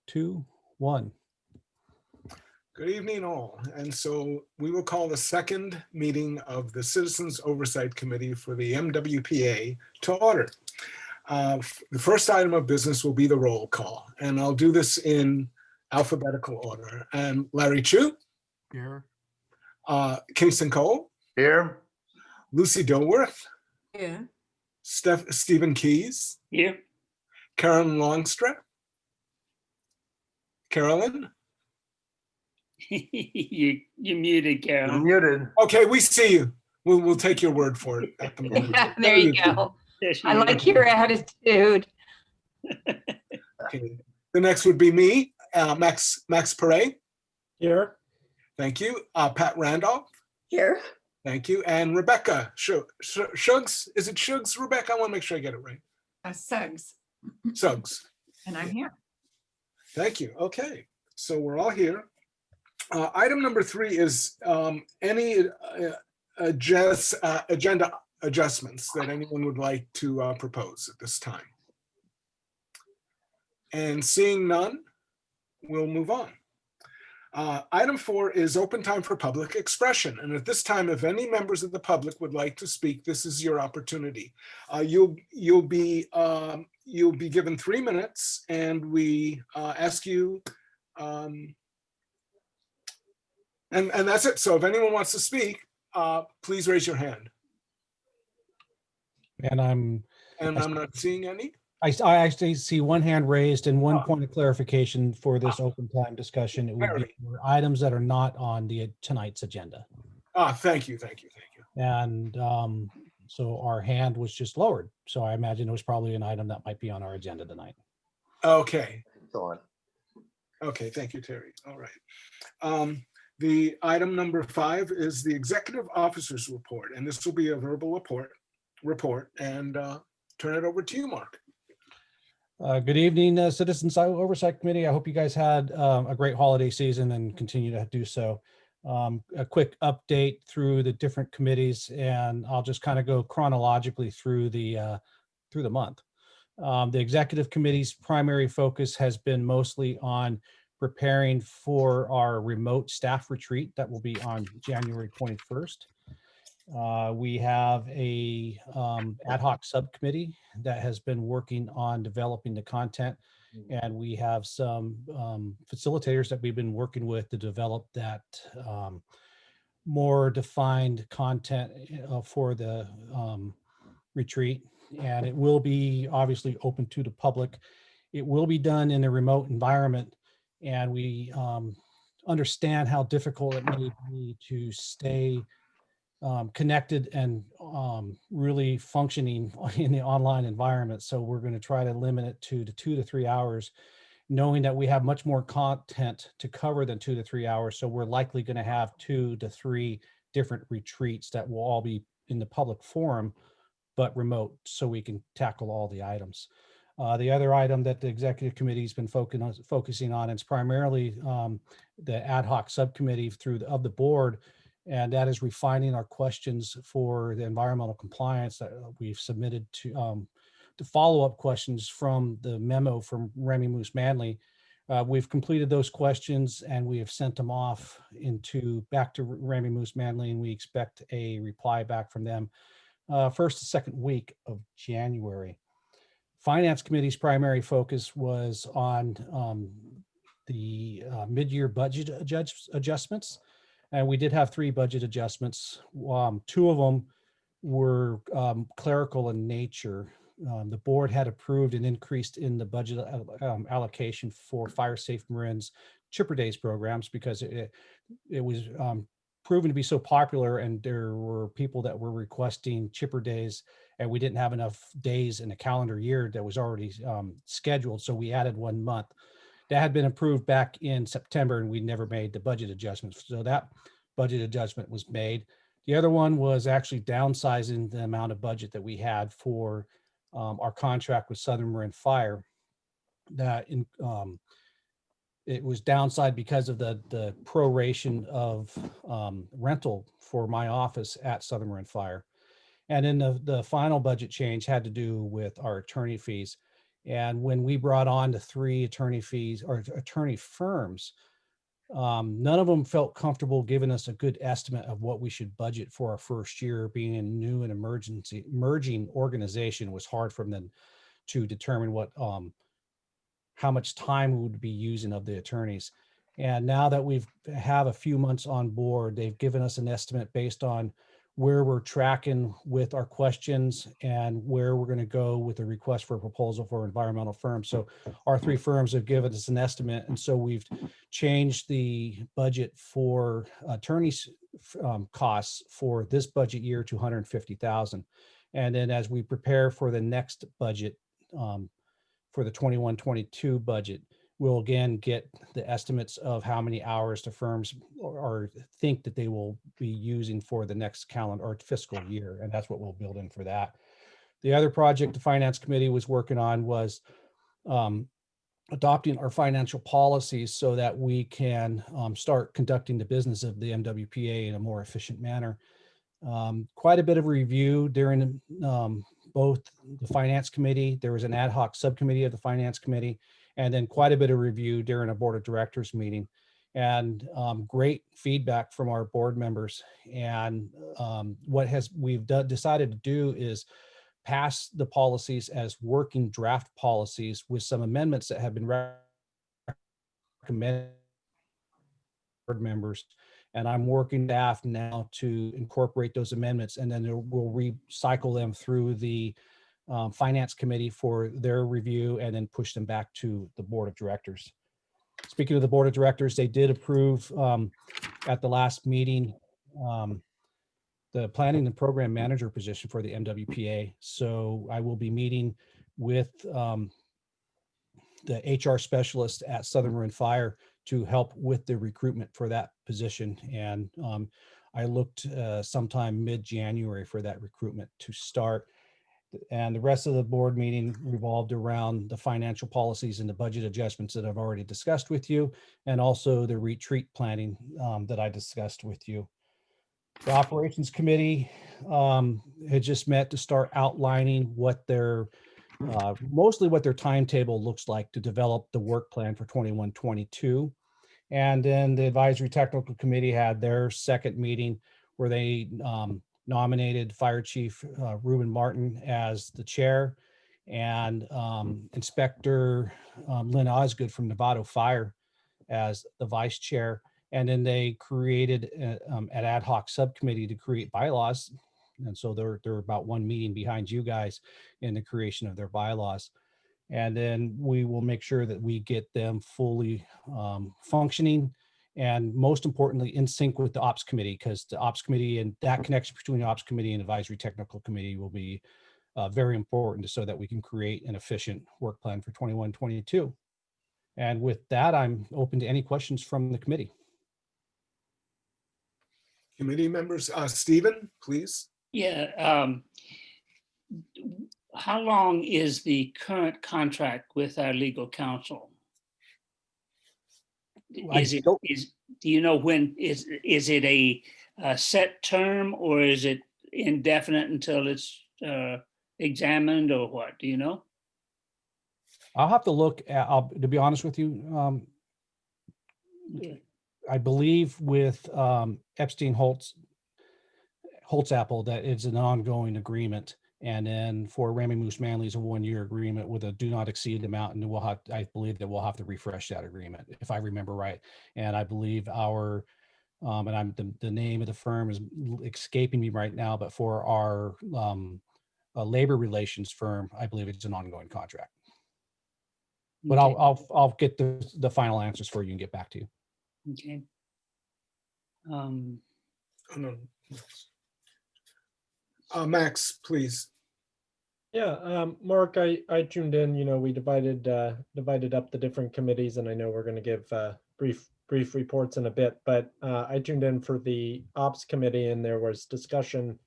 2, 1. Good evening all. And so we will call the second meeting of the Citizens Oversight Committee for the MWPA to order. The first item of business will be the roll call, and I'll do this in alphabetical order. And Larry Chu. Here. Kingston Cole. Here. Lucy Dilworth. Here. Stephen Keys. Here. Carolyn Longstreth. Carolyn. You're muted, Carol. I'm muted. Okay, we see you. We'll take your word for it at the moment. There you go. There she I is. like your attitude. Okay. The next would be me, Max Pere. Here. Thank you. Pat Randolph. Here. Thank you. And Rebecca Suggs. Is it Suggs, Rebecca? I want to make sure I get it right. Suggs. Suggs. And I'm here. Thank you. Okay. So we're all here. Item number 3 is any agenda adjustments that anyone would like to propose at this time. And seeing none, we'll move on. Item 4 is open time for public expression. And at this time, if any members of the public would like to speak, this is your opportunity. You'll be given 3 minutes, and we ask you, and that's it. So if anyone wants to speak, please raise your hand. And I'm not seeing any. I actually see one hand raised, and one point of clarification for this open time discussion. It would be for items that are not on tonight's agenda. Thank you. And so our hand was just lowered. So I imagine it was probably an item that might be on our agenda tonight. Okay. Go on. Okay, thank you, Terry. All right. The item number 5 is the executive officer's report, and this will be a verbal report, and turn it over to you, Mark. Good evening, Citizens Oversight Committee. I hope you guys had a great holiday season and continue to do so. A quick update through the different committees, and I'll just kind of go chronologically through the month. The Executive Committee's primary focus has been mostly on preparing for our remote staff retreat that will be on January 21st. We have a ad hoc subcommittee that has been working on developing the content, and we have some facilitators that we've been working with to develop that more defined content for the retreat. And it will be obviously open to the public. It will be done in a remote environment, and we understand how difficult it may be to stay connected and really functioning in the online environment. So we're going to try to limit it to 2 to 3 hours, knowing that we have much more content to cover than 2 to 3 hours. So we're likely going to have 2 to 3 different retreats that will all be in the public forum, but remote, so we can tackle all the items. The other item that the Executive Committee has been focusing on is primarily the ad hoc subcommittee of the board, and that is refining our questions for the environmental compliance that we've submitted to follow-up questions from the memo from Remy Moose Manley. We've completed those questions, and we have sent them off back to Remy Moose Manley, and we expect a reply back from them first or second week of January. Finance Committee's primary focus was on the mid-year budget adjustments. And we did have 3 budget adjustments. 2 of them were clerical in nature. The board had approved an increase in the budget allocation for Fire Safe Marin's Chipper Days programs because it was proven to be so popular, and there were people that were requesting Chipper Days, and we didn't have enough days in a calendar year that was already scheduled. So we added 1 month. That had been approved back in September, and we never made the budget adjustments. So that budget adjustment was made. The other one was actually downsizing the amount of budget that we had for our contract with Southern Marin Fire. It was downside because of the proration of rental for my office at Southern Marin Fire. And then the final budget change had to do with our attorney fees. And when we brought on the 3 attorney fees or attorney firms, none of them felt comfortable giving us a good estimate of what we should budget for our first year. Being a new and emerging organization was hard for them to determine what how much time we would be using of the attorneys. And now that we've have a few months on board, they've given us an estimate based on where we're tracking with our questions and where we're going to go with the request for a proposal for environmental firms. So our 3 firms have given us an estimate. And so we've changed the budget for attorneys costs for this budget year to 150,000. And then as we prepare for the next budget, for the 21-22 budget, we'll again get the estimates of how many hours the firms or think that they will be using for the next calendar or fiscal year. And that's what we'll build in for that. The other project the finance committee was working on was adopting our financial policies so that we can start conducting the business of the MWPA in a more efficient manner. Quite a bit of review during both the finance committee. There was an ad hoc subcommittee of the finance committee, and then quite a bit of review during a board of directors meeting, and great feedback from our board members. And what we've decided to do is pass the policies as working draft policies with some amendments that have been recommended board members. And I'm working staff now to incorporate those amendments, and then we'll recycle them through the finance committee for their review and then push them back to the board of directors. Speaking of the board of directors, they did approve at the last meeting the planning and program manager position for the MWPA. So I will be meeting with the HR specialist at Southern Marin Fire to help with the recruitment for that position. And I looked sometime mid-January for that recruitment to start. And the rest of the board meeting revolved around the financial policies and the budget adjustments that I've already discussed with you, and also the retreat planning that I discussed with you. The operations committee had just met to start outlining what their mostly what their timetable looks like to develop the work plan for 21-22. And then the advisory technical committee had their second meeting where they nominated Fire Chief Ruben Martin as the chair, and Inspector Lynn Osgood from Novato Fire as the vice chair. And then they created an ad hoc subcommittee to create bylaws. And so they're about 1 meeting behind you guys in the creation of their bylaws. And then we will make sure that we get them fully functioning, and most importantly, in sync with the ops committee, because the ops committee and that connection between the ops committee and advisory technical committee will be very important so that we can create an efficient work plan for 21-22. And with that, I'm open to any questions from the committee. Committee members, Stephen, please. Yeah. How long is the current contract with our legal counsel? Do you know when, is it a set term, or is it indefinite until it's examined, or what? Do you know? I'll have to look at, to be honest with you, Okay. I believe with Epstein Holtzapfel that it's an ongoing agreement. And then for Ramey Moose Manley is a 1-year agreement with a do not exceed amount. And we'll have, I believe that we'll have to refresh that agreement if I remember right. And I believe our, and the name of the firm is escaping me right now, but for our labor relations firm, I believe it's an ongoing contract. But Okay. I'll get the final answers for you and get back to you. Okay. Oh, no. Max, please. Yeah, Mark, I tuned in. You know, we divided up the different committees, and I know we're going to give brief reports in a bit. But I tuned in for the Ops Committee, and there was discussion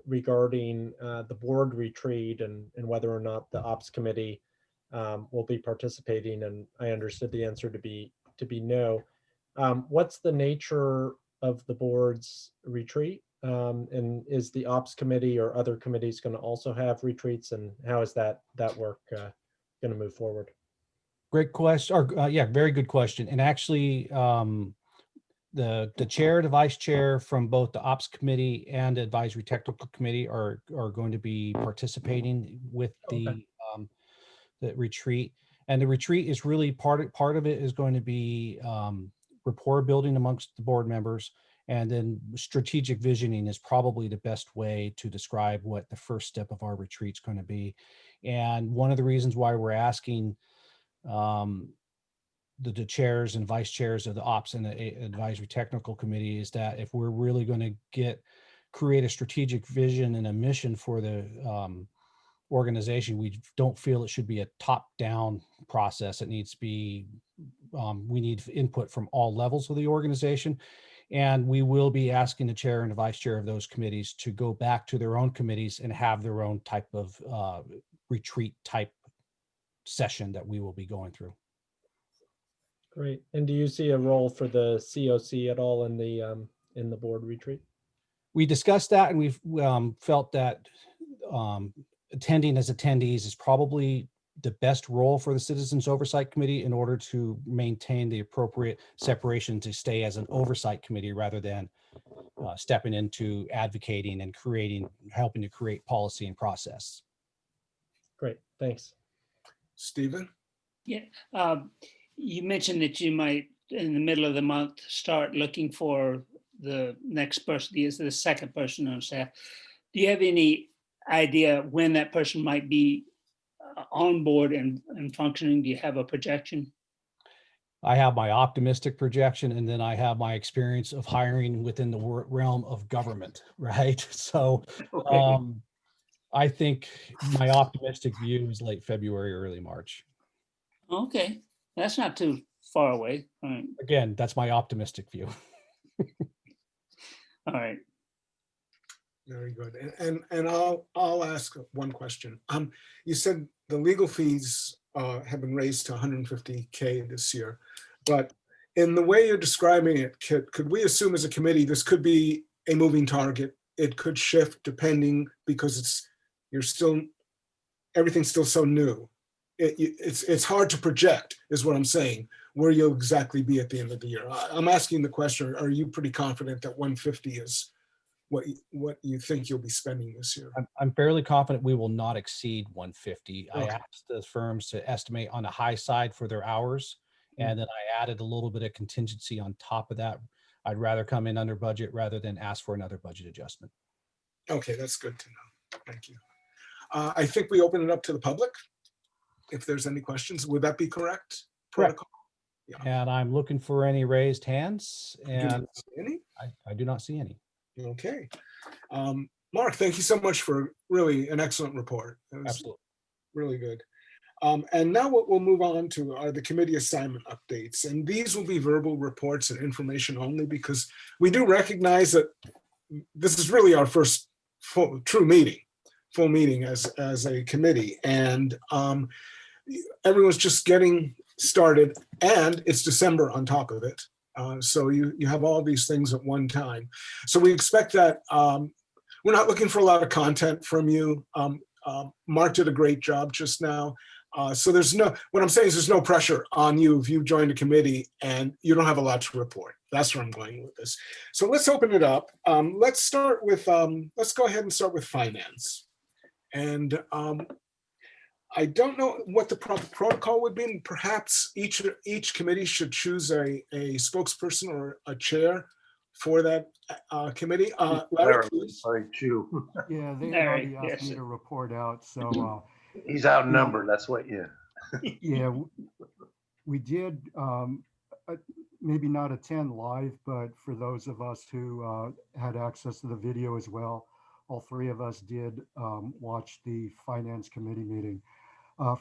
regarding the board retreat and whether or not the Ops Committee will be participating. And I understood the answer to be no. What's the nature of the board's retreat? And is the Ops Committee or other committees going to also have retreats, and how is that work going to move forward? Great question, or yeah, very good question. And actually, the chair, the vice chair from both the ops committee and the advisory technical committee are going to be participating with Okay. the retreat. And the retreat is really part of it is going to be rapport building amongst the board members. And then strategic visioning is probably the best way to describe what the first step of our retreat is going to be. And one of the reasons why we're asking the chairs and vice chairs of the ops and the advisory technical committee is that if we're really going to create a strategic vision and a mission for the organization, we don't feel it should be a top-down process. It needs to be, we need input from all levels of the organization. And we will be asking the chair and the vice chair of those committees to go back to their own committees and have their own type of retreat type session that we will be going through. Great. And do you see a role for the COC at all in the board retreat? We discussed that, and we've felt that attending as attendees is probably the best role for the Citizens Oversight Committee in order to maintain the appropriate separation to stay as an oversight committee rather than stepping into advocating and helping to create policy and process. Great, thanks. Stephen? Yeah, you mentioned that you might, in the middle of the month, start looking for the next person, the second person on staff. Do you have any idea when that person might be on board and functioning? Do you have a projection? I have my optimistic projection, and then I have my experience of hiring within the realm of government, right? So Okay. I think my optimistic view is late February, early March. Okay, that's not too far away. All right. Again, that's my optimistic view. All right. Very good. And I'll ask one question. You said the legal fees have been raised to 150K this year, but in the way you're describing it, could we assume as a committee this could be a moving target? It could shift depending, because everything's still so new. It's hard to project, is what I'm saying, where you'll exactly be at the end of the year. I'm asking the question: are you pretty confident that 150 is what you think you'll be spending this year? I'm fairly confident we will not exceed 150. I Okay. asked the firms to estimate on the high side for their hours, and then I added a little bit of contingency on top of that. I'd rather come in under budget rather than ask for another budget adjustment. Okay, that's good to know. Thank you. I think we open it up to the public. If there's any questions, would that be correct? Correct. Protocol? And I'm looking for any raised hands, Do and you see any? I do not see any. Okay. Mark, thank you so much for really an excellent report. It was Absolutely. really good. And now what we'll move on to are the committee assignment updates. And these will be verbal reports and information only, because we do recognize that this is really our first full meeting as a committee. And everyone's just getting started, and it's December on top of it. So you have all these things at one time. So we expect that we're not looking for a lot of content from you. Mark did a great job just now. So what I'm saying is there's no pressure on you if you joined a committee and you don't have a lot to report. That's where I'm going with this. So let's open it up. Let's go ahead and start with finance. And I don't know what the proper protocol would be. Perhaps each committee should choose a spokesperson or a chair for that committee. Larry, please. Sorry, Chu. Yeah, they had Larry, already asked yes. me to report out, so, He's outnumbered, that's what, yeah. yeah, we did, maybe not attend live, but for those of us who had access to the video as well, all three of us did watch the Finance Committee meeting.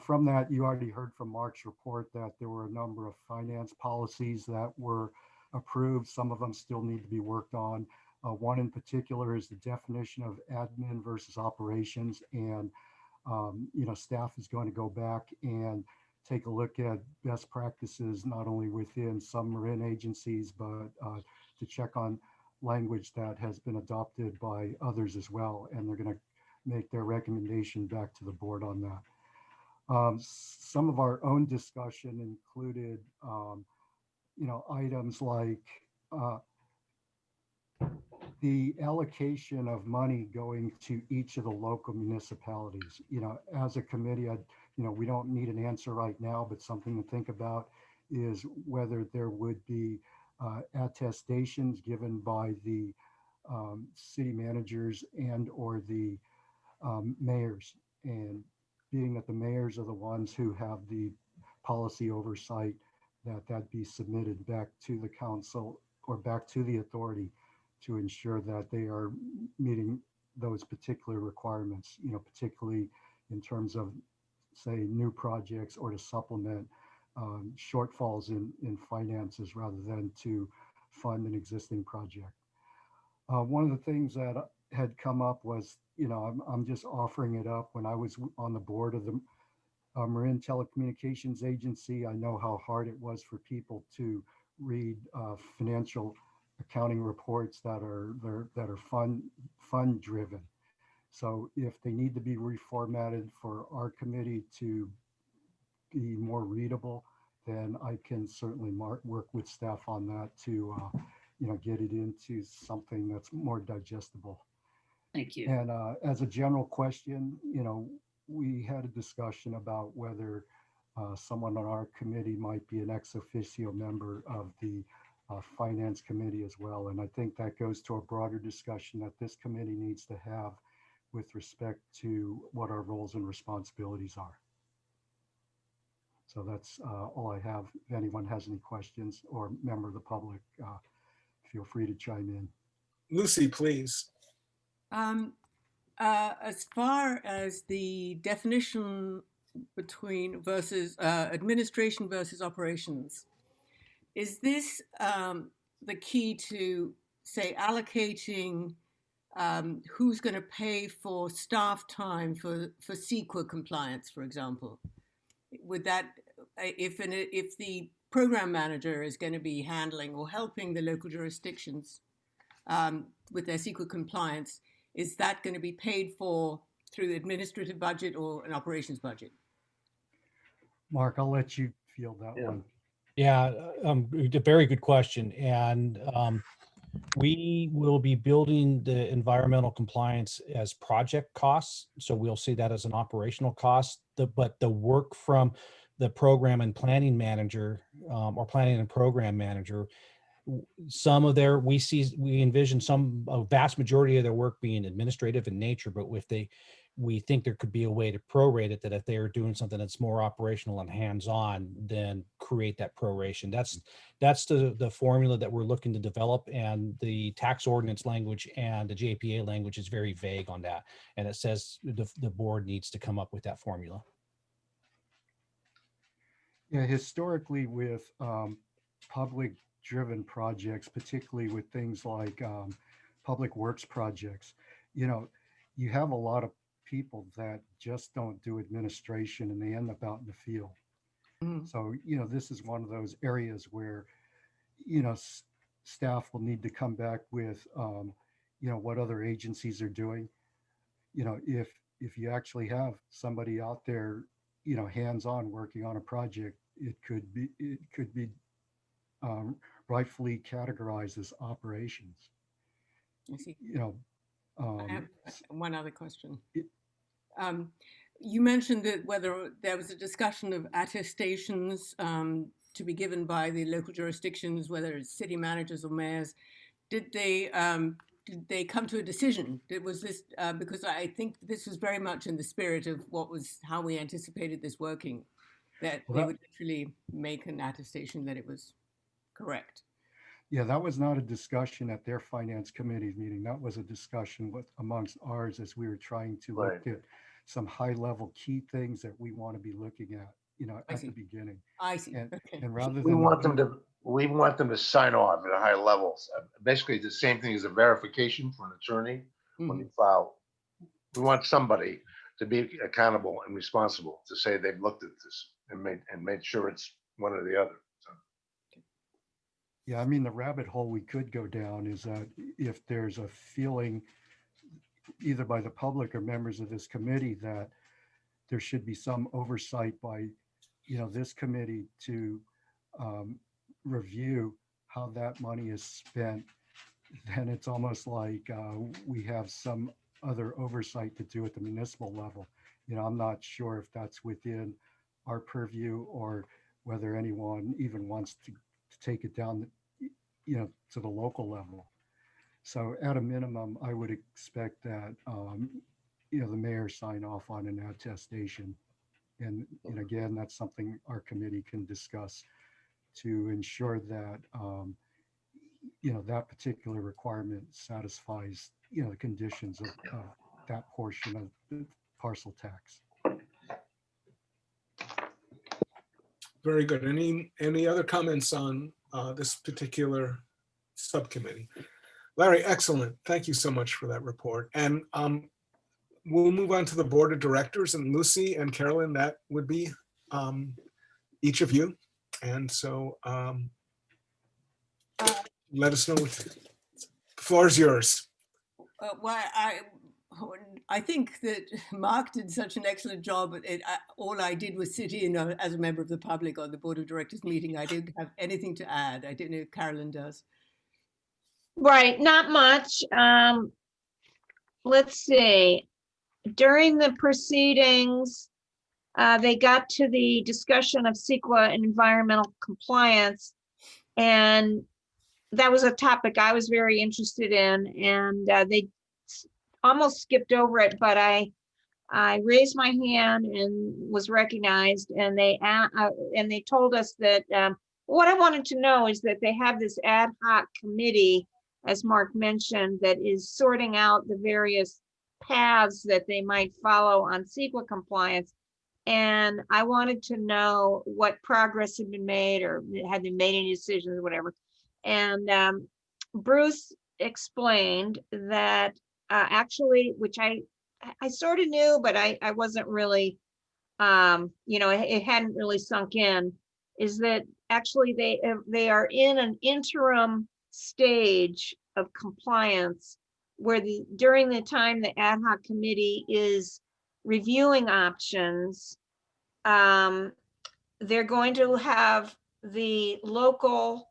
From that, you already heard from Mark's report that there were a number of finance policies that were approved. Some of them still need to be worked on. One in particular is the definition of admin versus operations. And, staff is going to go back and take a look at best practices, not only within some marine agencies, but to check on language that has been adopted by others as well. And they're going to make their recommendation back to the board on that. Some of our own discussion included, items like the allocation of money going to each of the local municipalities. As a committee, we don't need an answer right now, but something to think about is whether there would be attestations given by the city managers and or the mayors. And being that the mayors are the ones who have the policy oversight, that be submitted back to the council or back to the authority to ensure that they are meeting those particular requirements, particularly in terms of, say, new projects or to supplement shortfalls in finances rather than to fund an existing project. One of the things that had come up was, I'm just offering it up. When I was on the board of the Marin Telecommunications Agency, I know how hard it was for people to read financial accounting reports that are fund driven. So if they need to be reformatted for our committee to be more readable, then I can certainly work with staff on that to get it into something that's more digestible. Thank you. And as a general question, we had a discussion about whether someone on our committee might be an ex officio member of the finance committee as well. And I think that goes to a broader discussion that this committee needs to have with respect to what our roles and responsibilities are. So that's all I have. If anyone has any questions or member of the public, feel free to chime in. Lucy, please. As far as the definition between versus administration versus operations, is this the key to, say, allocating who's going to pay for staff time for CEQA compliance, for example? Would that, if the program manager is going to be handling or helping the local jurisdictions with their CEQA compliance, is that going to be paid for through the administrative budget or an operations budget? Mark, I'll let you field that Yeah. one. Yeah, a very good question. And we will be building the environmental compliance as project costs. So we'll see that as an operational cost. But the work from the program and planning manager or planning and program manager, some of their, we envision a vast majority of their work being administrative in nature, but we think there could be a way to prorate it, that if they are doing something that's more operational and hands-on, then create that proration. That's the formula that we're looking to develop, and the tax ordinance language and the JPA language is very vague on that. And it says the board needs to come up with that formula. Yeah, historically with public driven projects, particularly with things like public works projects, you have a lot of people that just don't do administration and they end up out in the field. Mhm. So, this is one of those areas where, staff will need to come back with, what other agencies are doing. If you actually have somebody out there, hands-on working on a project, it could be rightfully categorized as operations. I see. Um, I have one other question. it- You mentioned that whether there was a discussion of attestations to be given by the local jurisdictions, whether it's city managers or mayors. Did they come to a decision? Was this because I think this was very much in the spirit of how we anticipated this working, that they would literally make an attestation that it was correct. Yeah, that was not a discussion at their finance committee meeting. That was a discussion amongst ours as we were trying to Right. look at some high level key things that we want to be looking at, at the beginning. I see. And, Okay. and rather We than want them to sign off at a high level. Basically, the same thing as a verification for an attorney when you file. We want somebody to be accountable and responsible to say they've looked at this and made sure it's one or the other. So, Yeah, I mean, the rabbit hole we could go down is that if there's a feeling either by the public or members of this committee that there should be some oversight by, this committee to review how that money is spent, then it's almost like we have some other oversight to do at the municipal level. I'm not sure if that's within our purview or whether anyone even wants to take it down, to the local level. So at a minimum, I would expect that, the mayor sign off on an attestation. And again, that's something our committee can discuss to ensure that, that particular requirement satisfies, the conditions of that portion of the parcel tax. Very good. Any other comments on this particular subcommittee? Larry, excellent. Thank you so much for that report. And we'll move on to the board of directors, and Lucy and Carolyn, that would be each of you. And so let us know. The floor is yours. Well, I think that Mark did such an excellent job. All I did was sit in as a member of the public on the board of directors meeting. I didn't have anything to add. I don't know if Carolyn does. Right, not much. Let's see. During the proceedings, they got to the discussion of CEQA and environmental compliance. And that was a topic I was very interested in, and they almost skipped over it, but I raised my hand and was recognized, and they told us that what I wanted to know is that they have this ad hoc committee, as Mark mentioned, that is sorting out the various paths that they might follow on CEQA compliance. And I wanted to know what progress had been made, or had they made any decisions or whatever. And Bruce explained that actually, which I sort of knew, but I wasn't really, it hadn't really sunk in, is that actually they are in an interim stage of compliance where during the time the ad hoc committee is reviewing options, they're going to have the local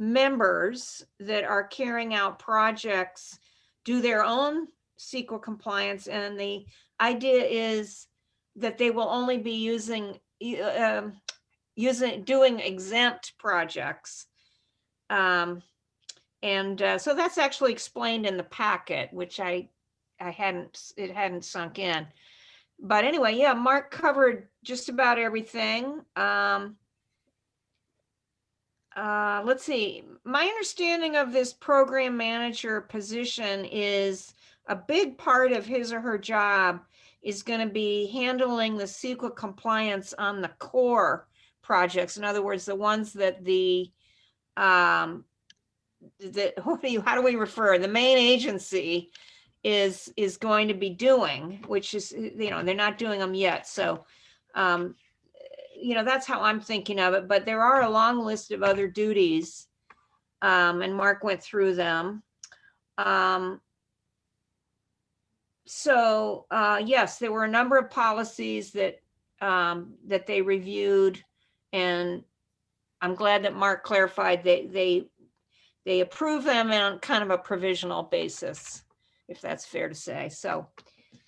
members that are carrying out projects do their own CEQA compliance, and the idea is that they will only be doing exempt projects. So that's actually explained in the packet, which it hadn't sunk in. But anyway, yeah, Mark covered just about everything. Let's see. My understanding of this program manager position is a big part of his or her job is going to be handling the CEQA compliance on the core projects. In other words, the ones that how do we refer? The main agency is going to be doing, which is, they're not doing them yet. So, that's how I'm thinking of it, but there are a long list of other duties. And Mark went through them. Yes, there were a number of policies that they reviewed, and I'm glad that Mark clarified they approve them on kind of a provisional basis, if that's fair to say. So,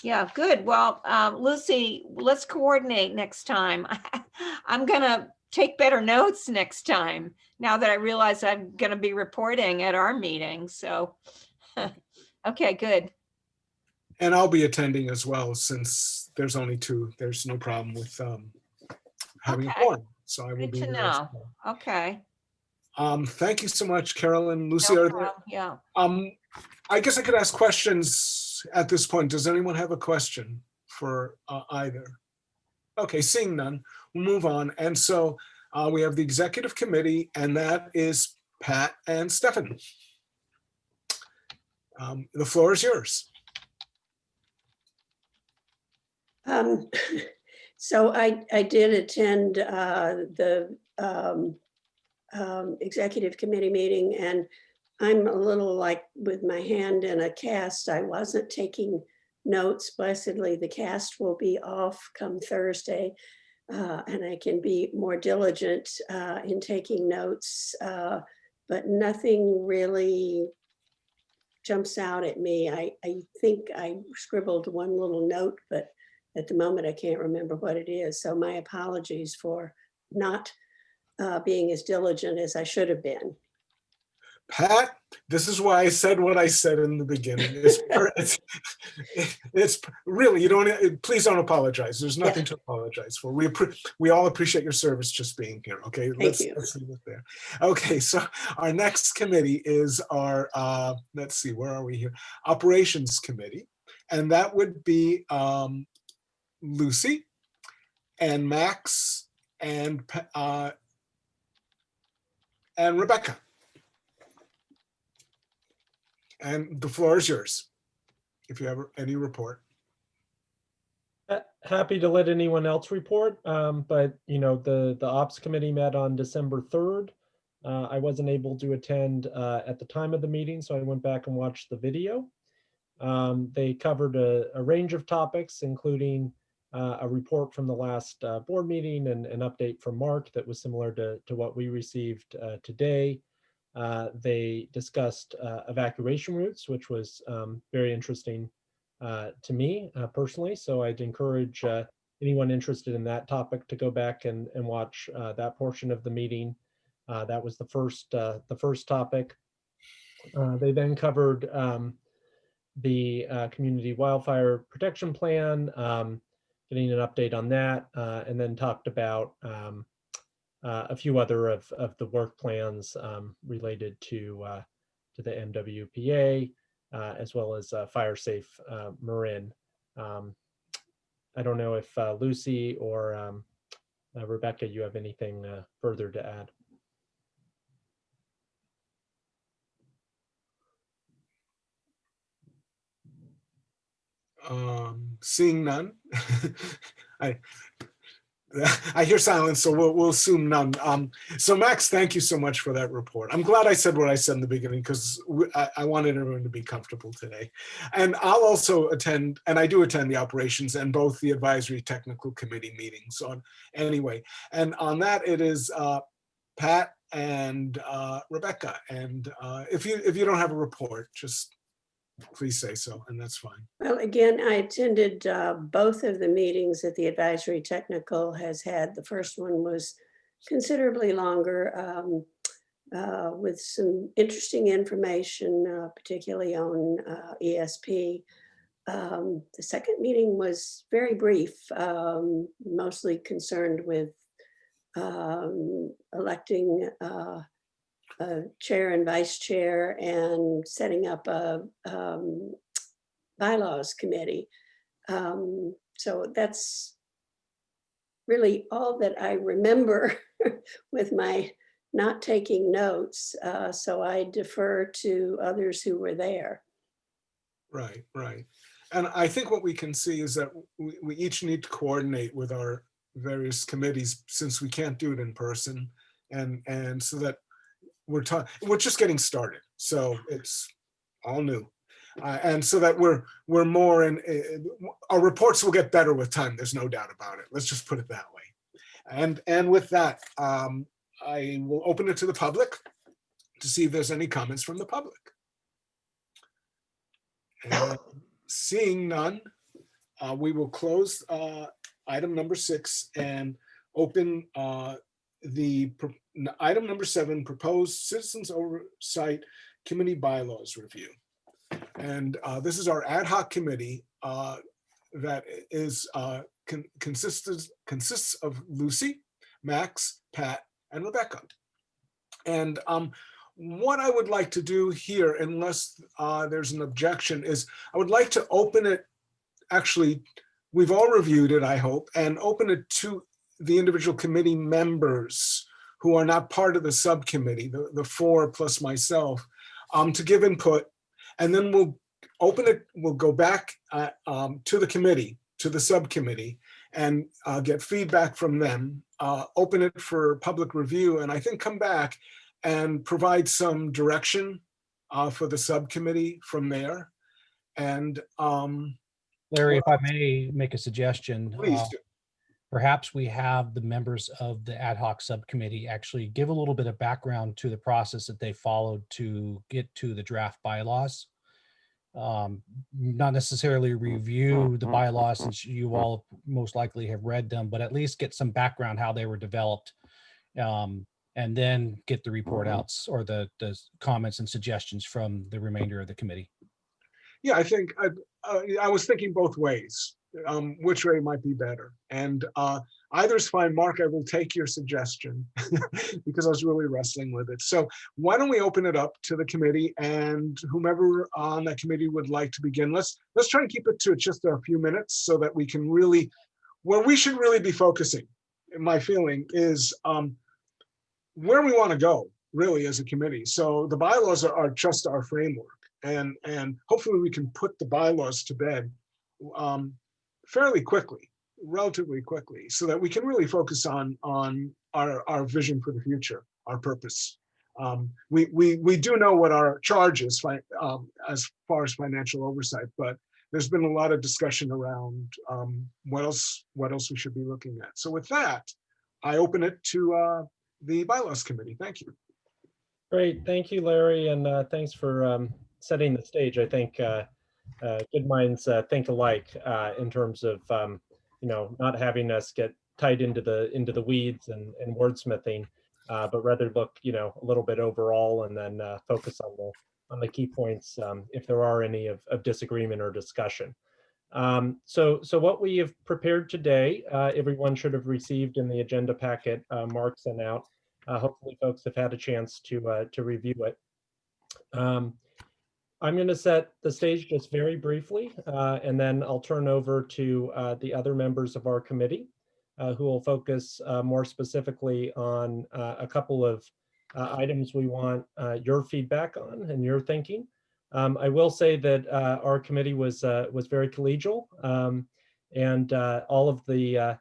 yeah, good. Well, Lucy, let's coordinate next time. I'm gonna take better notes next time, now that I realize I'm gonna be reporting at our meeting. So, okay, good. And I'll be attending as well, since there's only two. There's no problem with having a Okay. quorum. So I will Good be to there as know. well. Okay. Thank you so much, Carolyn. Lucy, No are there, problem. Yeah. I guess I could ask questions at this point. Does anyone have a question for either? Okay, seeing none, we'll move on. And so we have the executive committee, and that is Pat and Stefan. The floor is yours. So I did attend the executive committee meeting, and I'm a little like with my hand in a cast. I wasn't taking notes. Blessedly, the cast will be off come Thursday, and I can be more diligent in taking notes, but nothing really jumps out at me. I think I scribbled one little note, but at the moment I can't remember what it is. So my apologies for not being as diligent as I should have been. Pat, this is why I said what I said in the beginning. It's really, you don't, please don't apologize. There's nothing to apologize for. We all appreciate your service just being here. Okay, let's you. leave it there. Okay, so our next committee is our, let's see, where are we here? Operations Committee. And that would be Lucy and Max and Rebecca. And the floor is yours, if you have any report. Happy to let anyone else report, but the ops committee met on December 3rd. I wasn't able to attend at the time of the meeting, so I went back and watched the video. They covered a range of topics, including a report from the last board meeting and an update from Mark that was similar to what we received today. They discussed evacuation routes, which was very interesting to me personally. So I'd encourage anyone interested in that topic to go back and watch that portion of the meeting. That was the first topic. They then covered the community wildfire protection plan, getting an update on that, and then talked about a few other of the work plans related to the MWPA, as well as Fire Safe Marin. I don't know if Lucy or Rebecca, you have anything further to add? Seeing none. I hear silence, so we'll assume none. So Max, thank you so much for that report. I'm glad I said what I said in the beginning, because I wanted everyone to be comfortable today. And I'll also attend, and I do attend the operations and both the advisory technical committee meetings on anyway. And on that, it is Pat and Rebecca. And if you don't have a report, just please say so, and that's fine. Well, again, I attended both of the meetings that the advisory technical has had. The first one was considerably longer, with some interesting information, particularly on ESP. The second meeting was very brief, mostly concerned with electing a chair and vice chair and setting up a bylaws committee. So that's really all that I remember with my not taking notes. So I defer to others who were there. Right, right. And I think what we can see is that we each need to coordinate with our various committees, since we can't do it in person. And so that we're just getting started. So it's all new. And so that we're more in, our reports will get better with time. There's no doubt about it. Let's just put it that way. And with that, I will open it to the public to see if there's any comments from the public. And seeing none, we will close item number 6 and open item number 7, proposed Citizens Oversight Committee bylaws review. And this is our ad hoc committee that is consists of Lucy, Max, Pat, and Rebecca. And what I would like to do here, unless there's an objection, is I would like to open it. Actually, we've all reviewed it, I hope, and open it to the individual committee members who are not part of the subcommittee, the 4 plus myself, to give input. And then we'll open it, we'll go back to the committee, to the subcommittee, and get feedback from them, open it for public review, and I think come back and provide some direction for the subcommittee from there. And Larry, if I may make a suggestion, Please do. perhaps we have the members of the ad hoc subcommittee actually give a little bit of background to the process that they followed to get to the draft bylaws. Not necessarily review the bylaws since you all most likely have read them, but at least get some background how they were developed. And then get the report outs or the comments and suggestions from the remainder of the committee. Yeah, I think I was thinking both ways, which way might be better. And either's fine. Mark, I will take your suggestion because I was really wrestling with it. So why don't we open it up to the committee, and whomever on that committee would like to begin. Let's try and keep it to just a few minutes so that we can really, where we should really be focusing, my feeling is where we want to go really as a committee. So the bylaws are just our framework. And hopefully we can put the bylaws to bed fairly quickly, relatively quickly, so that we can really focus on our vision for the future, our purpose. We do know what our charge is as far as financial oversight, but there's been a lot of discussion around what else we should be looking at. So with that, I open it to the bylaws committee. Thank you. Great, thank you, Larry, and thanks for setting the stage. I think good minds think alike in terms of not having us get tied into the weeds and wordsmithing, but rather look a little bit overall and then focus on the key points if there are any of disagreement or discussion. So what we have prepared today, everyone should have received in the agenda packet Mark sent out. Hopefully folks have had a chance to review it. I'm going to set the stage just very briefly, and then I'll turn over to the other members of our committee who will focus more specifically on a couple of items we want your feedback on and your thinking. I will say that our committee was very collegial, and all of the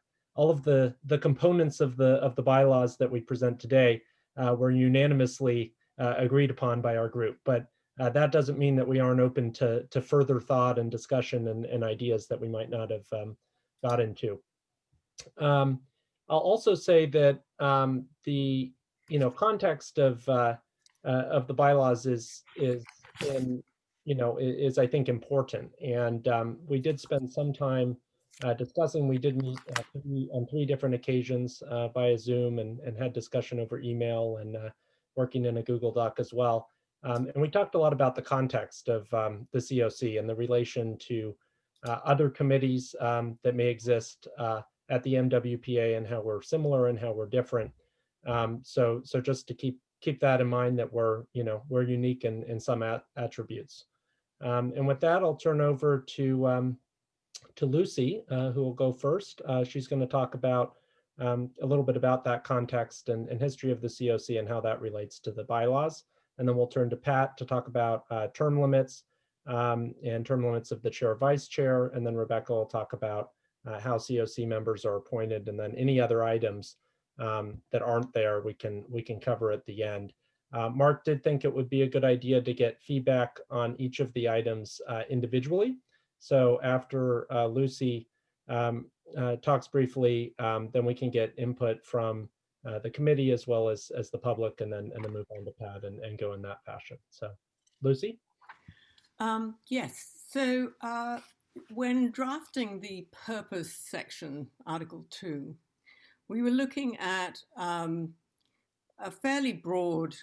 components of the bylaws that we present today were unanimously agreed upon by our group. But that doesn't mean that we aren't open to further thought and discussion and ideas that we might not have got into. I'll also say that the context of the bylaws is I think important, and we did spend some time discussing. We did meet on 3 different occasions via Zoom and had discussion over email and working in a Google Doc as well. And we talked a lot about the context of the COC and the relation to other committees that may exist at the MWPA and how we're similar and how we're different. So just to keep that in mind, that we're unique in some attributes. And with that, I'll turn over to Lucy, who will go first. She's going to talk about a little bit about that context and history of the COC and how that relates to the bylaws. And then we'll turn to Pat to talk about term limits and term limits of the chair, vice chair. And then Rebecca will talk about how COC members are appointed, and then any other items that aren't there, we can cover at the end. Mark did think it would be a good idea to get feedback on each of the items individually. So after Lucy talks briefly, then we can get input from the committee as well as the public, and then move on to Pat and go in that fashion. So Lucy? Yes, so when drafting the purpose section, Article 2, we were looking at a fairly broad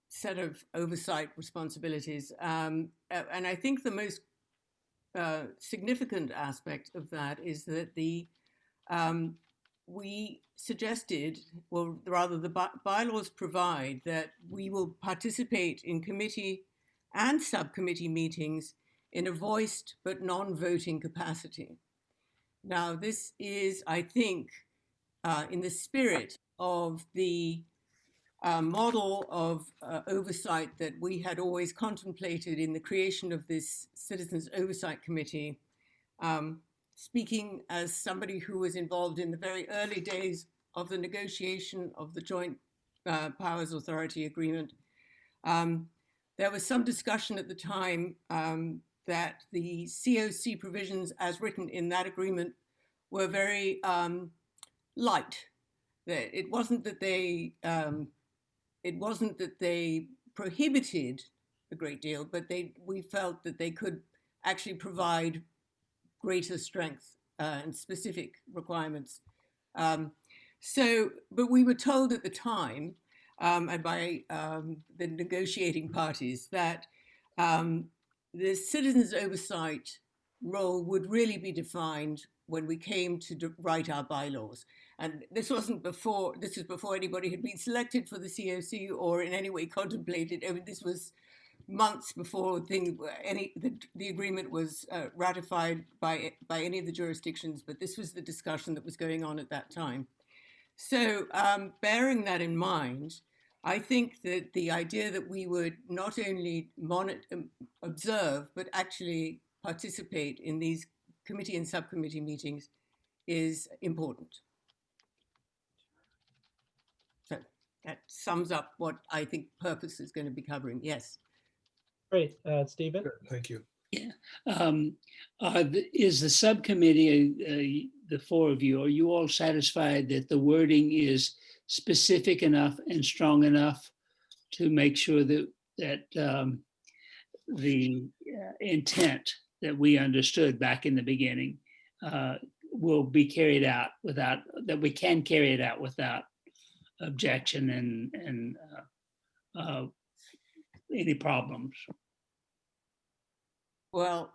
set of oversight responsibilities. And I think the most significant aspect of that is that we suggested, well, rather the bylaws provide that we will participate in committee and subcommittee meetings in a voiced but non-voting capacity. Now, this is, I think, in the spirit of the model of oversight that we had always contemplated in the creation of this Citizens Oversight Committee. Speaking as somebody who was involved in the very early days of the negotiation of the Joint Powers Authority Agreement, there was some discussion at the time that the COC provisions as written in that agreement were very light. That it wasn't that they prohibited a great deal, but we felt that they could actually provide greater strength and specific requirements. But we were told at the time, and by the negotiating parties, that the citizens' oversight role would really be defined when we came to write our bylaws. And this was before anybody had been selected for the COC or in any way contemplated. I mean, this was months before the agreement was ratified by any of the jurisdictions, but this was the discussion that was going on at that time. So bearing that in mind, I think that the idea that we would not only observe, but actually participate in these committee and subcommittee meetings is important. So that sums up what I think purpose is going to be covering. Yes. Great, Stephen. Good, thank you. Yeah. Is the subcommittee, the four of you, are you all satisfied that the wording is specific enough and strong enough to make sure that the intent that we understood back in the beginning will be carried out that we can carry it out without objection and any problems? Well,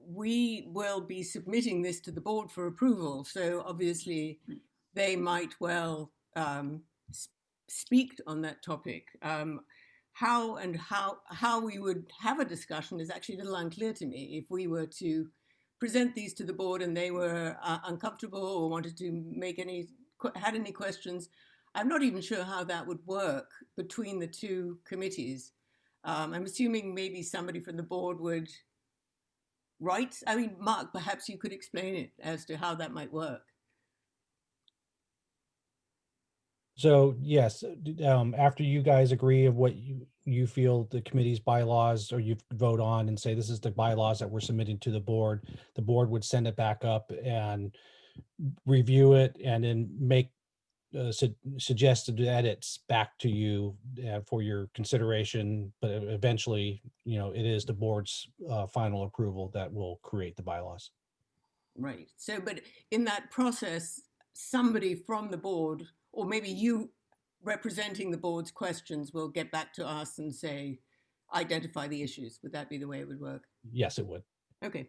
we will be submitting this to the board for approval. So obviously they might well speak on that topic. How we would have a discussion is actually a little unclear to me. If we were to present these to the board and they were uncomfortable or wanted to had any questions, I'm not even sure how that would work between the two committees. I'm assuming maybe somebody from the board would write. I mean, Mark, perhaps you could explain it as to how that might work. So yes, after you guys agree of what you feel the committee's bylaws, or you vote on and say, this is the bylaws that we're submitting to the board would send it back up and review it and then make suggested edits back to you for your consideration. But eventually, it is the board's final approval that will create the bylaws. Right. So, but in that process, somebody from the board, or maybe you representing the board's questions, will get back to us and say, identify the issues. Would that be the way it would work? Yes, it would. Okay.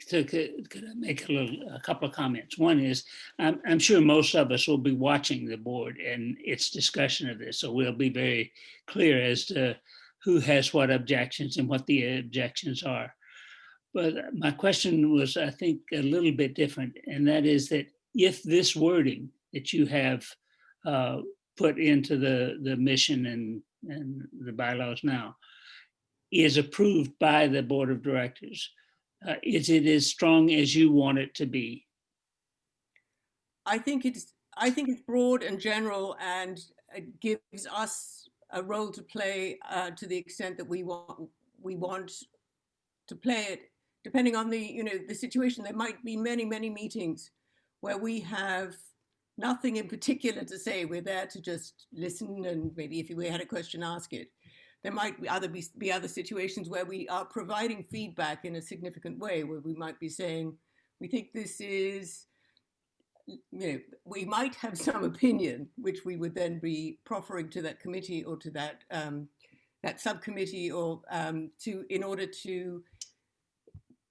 So could I make a couple of comments? One is, I'm sure most of us will be watching the board and its discussion of this, so we'll be very clear as to who has what objections and what the objections are. But my question was, I think, a little bit different, and that is that if this wording that you have put into the mission and the bylaws now is approved by the board of directors, is it as strong as you want it to be? I think it's broad and general, and it gives us a role to play to the extent that we want to play it. Depending on the situation, there might be many meetings where we have nothing in particular to say. We're there to just listen, and maybe if we had a question, ask it. There might be other situations where we are providing feedback in a significant way, where we might be saying, we think this is, we might have some opinion, which we would then be proffering to that committee or to that subcommittee, or in order to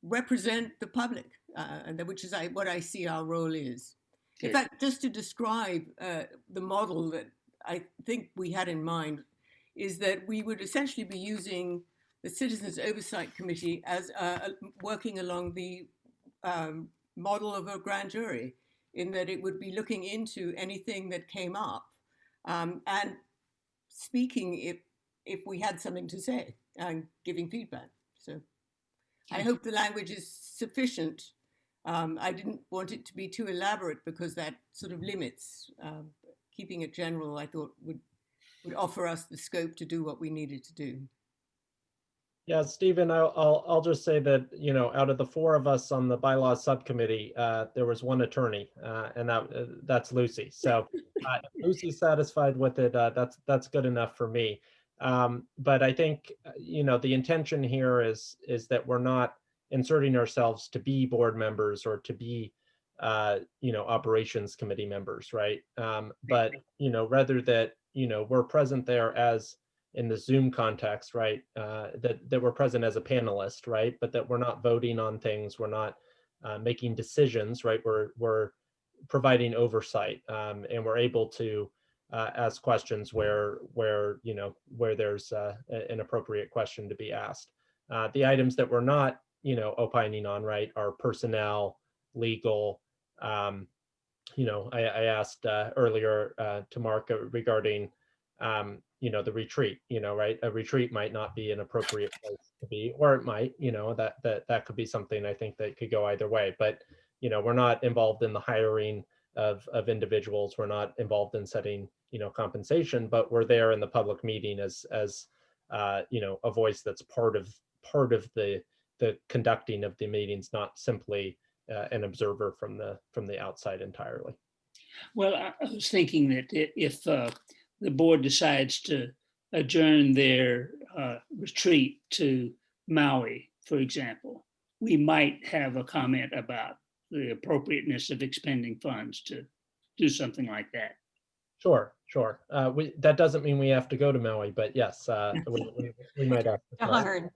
represent the public, and which is what I see our role is. In fact, just to describe the model that I think we had in mind, is that we would essentially be using the Citizens Oversight Committee as working along the model of a grand jury, in that it would be looking into anything that came up and speaking if we had something to say and giving feedback. So I hope the language is sufficient. I didn't want it to be too elaborate because that sort of limits. Keeping it general, I thought would offer us the scope to do what we needed to do. Yeah, Stephen, I'll just say that, you know, out of the four of us on the bylaws subcommittee, there was one attorney, and that's Lucy. So if Lucy's satisfied with it, that's good enough for me. But I think, you know, the intention here is that we're not inserting ourselves to be board members or to be, you know, operations committee members, right? But, you know, rather that, you know, we're present there as in the Zoom context, right? That we're present as a panelist, right? But that we're not voting on things, we're not making decisions, right? We're providing oversight, and we're able to ask questions where you know where there's an appropriate question to be asked. The items that we're not, you know, opining on, right, are personnel, legal. You know, I asked earlier to Mark regarding you know, the retreat, you know, right? A retreat might not be an appropriate place to be, or it might, you know, that could be something I think that could go either way. But, you know, we're not involved in the hiring of individuals. We're not involved in setting, you know, compensation, but we're there in the public meeting as you know, a voice that's part of the conducting of the meetings, not simply an observer from the outside entirely. Well, I was thinking that if the board decides to adjourn their retreat to Maui, for example, we might have a comment about the appropriateness of expending funds to do something like that. Sure. That doesn't mean we have to go to Maui, but yes, we might have to. Darn.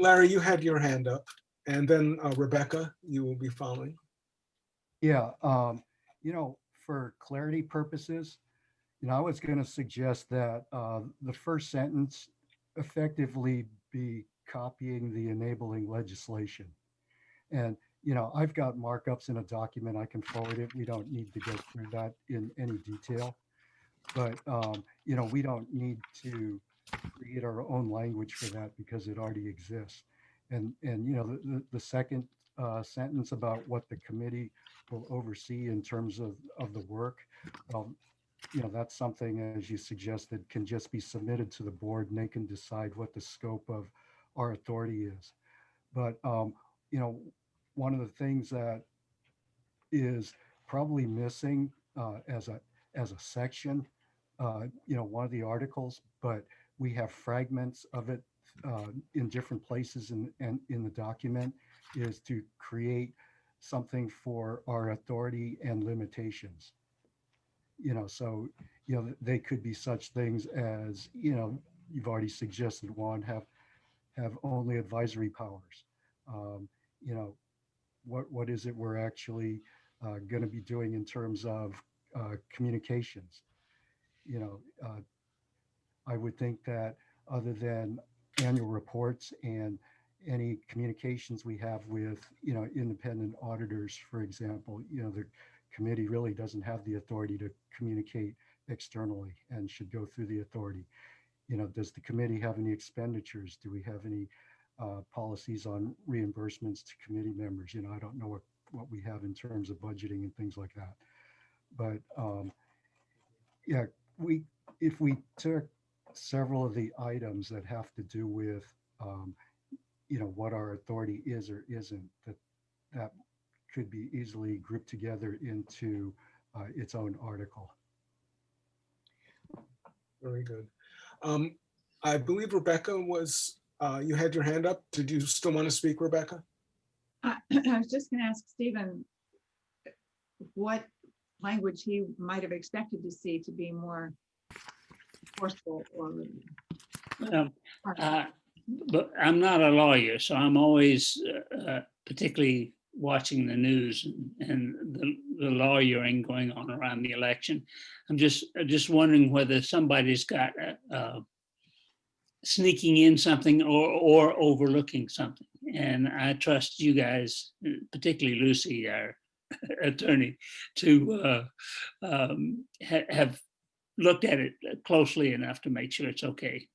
Larry, you had your hand up, and then Rebecca, you will be following. Yeah, you know, for clarity purposes, you know, I was going to suggest that the first sentence effectively be copying the enabling legislation. And, you know, I've got markups in a document. I can forward it. We don't need to go through that in any detail. But, you know, we don't need to create our own language for that because it already exists. And you know, the second sentence about what the committee will oversee in terms of the work, you know, that's something, as you suggested, can just be submitted to the board and they can decide what the scope of our authority is. But, you know, one of the things that is probably missing as a section, you know, one of the articles, but we have fragments of it in different places in the document, is to create something for our authority and limitations. You know, so, you know, they could be such things as, you know, you've already suggested one, have only advisory powers. You know, what is it we're actually going to be doing in terms of communications? You know, I would think that other than annual reports and any communications we have with, you know, independent auditors, for example, you know, the committee really doesn't have the authority to communicate externally and should go through the authority. You know, does the committee have any expenditures? Do we have any policies on reimbursements to committee members? You know, I don't know what we have in terms of budgeting and things like that. But yeah, if we took several of the items that have to do with, you know, what our authority is or isn't, that could be easily grouped together into its own article. Very good. I believe Rebecca was, you had your hand up. Did you still want to speak, Rebecca? I was just going to ask Stephen what language he might have expected to see to be more forceful or. But I'm not a lawyer, so I'm always particularly watching the news and the lawyering going on around the election. I'm just wondering whether somebody's got sneaking in something or overlooking something. And I trust you guys, particularly Lucy, our attorney, to have looked at it closely enough to make sure it's okay.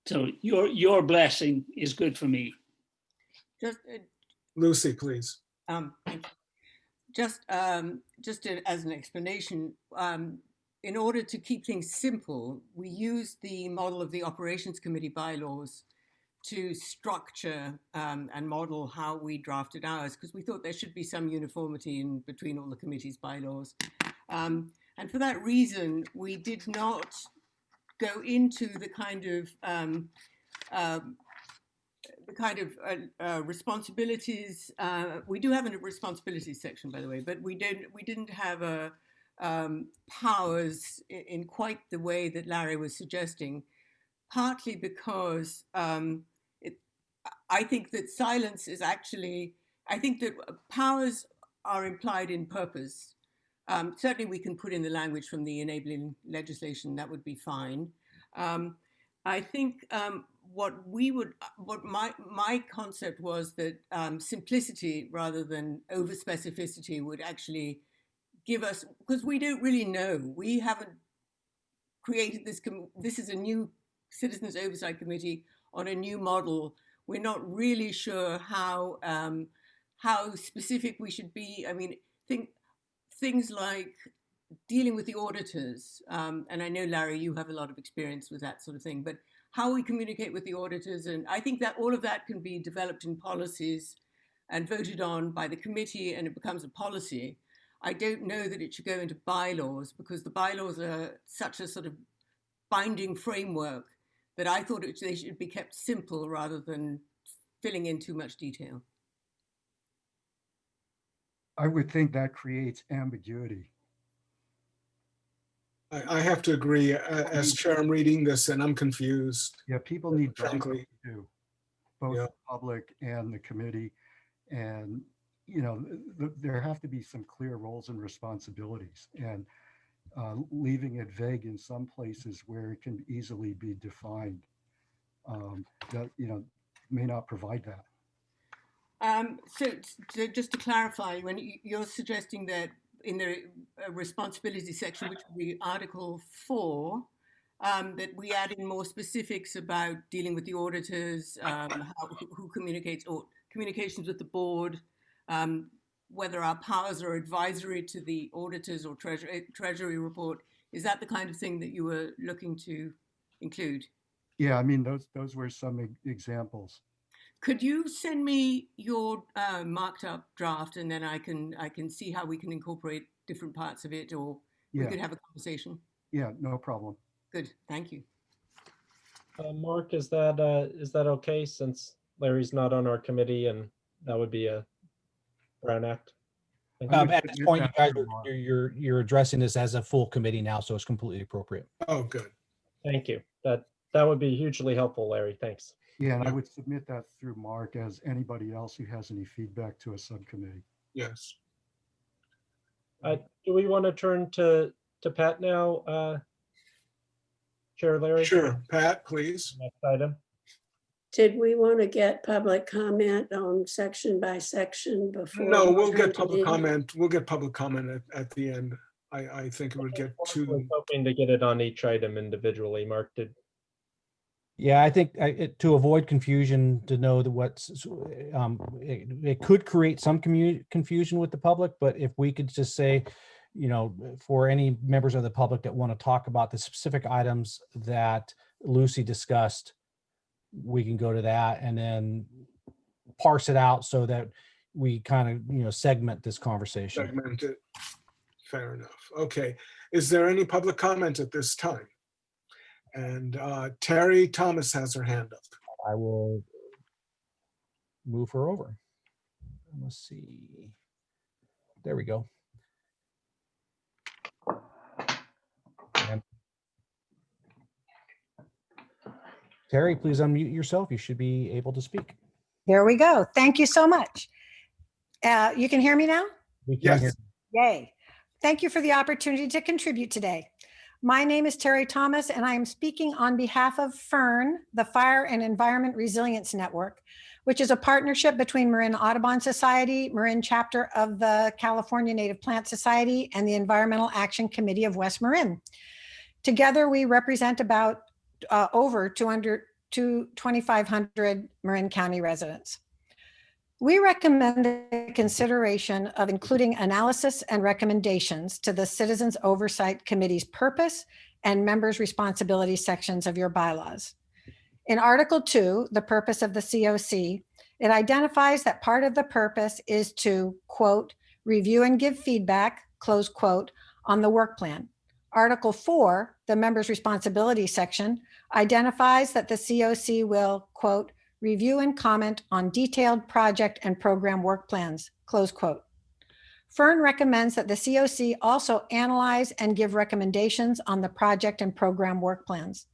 So your blessing is good for me. Just, Lucy, please. just as an explanation, in order to keep things simple, we used the model of the Operations Committee bylaws to structure and model how we drafted ours, because we thought there should be some uniformity in between all the committee's bylaws. And for that reason, we did not go into the kind of responsibilities. We do have a responsibilities section, by the way, but we didn't have a powers in quite the way that Larry was suggesting, partly because I think that silence is actually, I think that powers are implied in purpose. Certainly we can put in the language from the enabling legislation, that would be fine. I think what my concept was that simplicity rather than over specificity would actually give us, because we don't really know, we haven't created this, this is a new Citizens Oversight Committee on a new model. We're not really sure how specific we should be. I mean, things like dealing with the auditors, and I know, Larry, you have a lot of experience with that sort of thing, but how we communicate with the auditors, and I think that all of that can be developed in policies and voted on by the committee, and it becomes a policy. I don't know that it should go into bylaws, because the bylaws are such a sort of binding framework that I thought they should be kept simple rather than filling in too much detail. I would think that creates ambiguity. I have to agree. As chair, I'm reading this and I'm confused. Yeah, people need Frankly. guidance too, both Yeah. the public and the committee. And, you know, there have to be some clear roles and responsibilities, and leaving it vague in some places where it can easily be defined, that, you know, may not provide that. So just to clarify, when you're suggesting that in the responsibility section, which would be Article 4, that we add in more specifics about dealing with the auditors, who communicates, or communications with the board, whether our powers are advisory to the auditors or treasury report. Is that the kind of thing that you were looking to include? Yeah, I mean, those were some examples. Could you send me your marked up draft, and then I can see how we can incorporate different parts of it, or we could have a conversation? Yeah, no problem. Good, thank you. Mark, is that okay, since Larry's not on our committee, and that would be a Brown Act? At this point, you guys you're addressing this as a full committee now, so it's completely appropriate. Oh, good. Thank you. That would be hugely helpful, Larry. Thanks. Yeah, and I would submit that through Mark as anybody else who has any feedback to a subcommittee. Yes. Do we want to turn to Pat now, Chair Larry? Sure, Pat, please. Next item. Did we want to get public comment on section by section before? No, we we'll turn get to public the- comment. We'll get public comment at the end. I think it would get I was too. hoping to get it on each item individually. Mark, Yeah, I think to avoid confusion, to know that it could create some confusion with the public, but if we could just say, you know, for any members of the public that want to talk about the specific items that Lucy discussed, we can go to that and then parse it out so that we kind of, you know, segment this conversation. Segment it. Fair enough. Okay. Is there any public comment at this time? And Terry Thomas has her hand up. I will move her over. Let's see. There we go. And Terry, please unmute yourself. You should be able to speak. There we go. Thank you so much. You can hear me now? We can Yes. hear. Yay. Thank you for the opportunity to contribute today. My name is Terry Thomas, and I am speaking on behalf of FERN, the Fire and Environment Resilience Network, which is a partnership between Marin Audubon Society, Marin chapter of the California Native Plant Society, and the Environmental Action Committee of West Marin. Together, we represent about over 2,500 Marin County residents. We recommend the consideration of including analysis and recommendations to the Citizens Oversight Committee's purpose and members' responsibility sections of your bylaws. In Article 2, the purpose of the COC, it identifies that part of the purpose is to, quote, review and give feedback, close quote, on the work plan. Article 4, the members' responsibility section, identifies that the COC will, quote, review and comment on detailed project and program work plans, close quote. Fern recommends that the COC also analyze and give recommendations on the project and program work plans.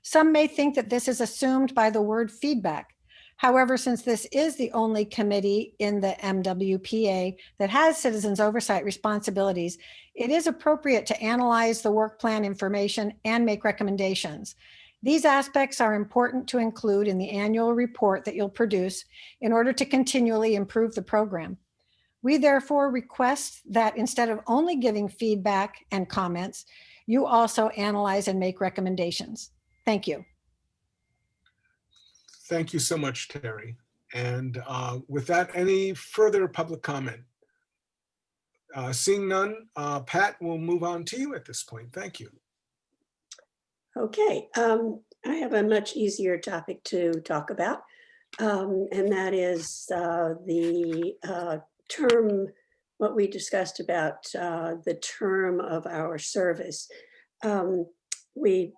Some may think that this is assumed by the word feedback. However, since this is the only committee in the MWPA that has citizens oversight responsibilities, it is appropriate to analyze the work plan information and make recommendations. These aspects are important to include in the annual report that you'll produce in order to continually improve the program. We therefore request that instead of only giving feedback and comments, you also analyze and make recommendations. Thank you. Thank you so much, Terry. And with that, any further public comment? Seeing none, Pat, we'll move on to you at this point. Thank you. Okay, I have a much easier topic to talk about, and that is the term, what we discussed about the term of our service. We,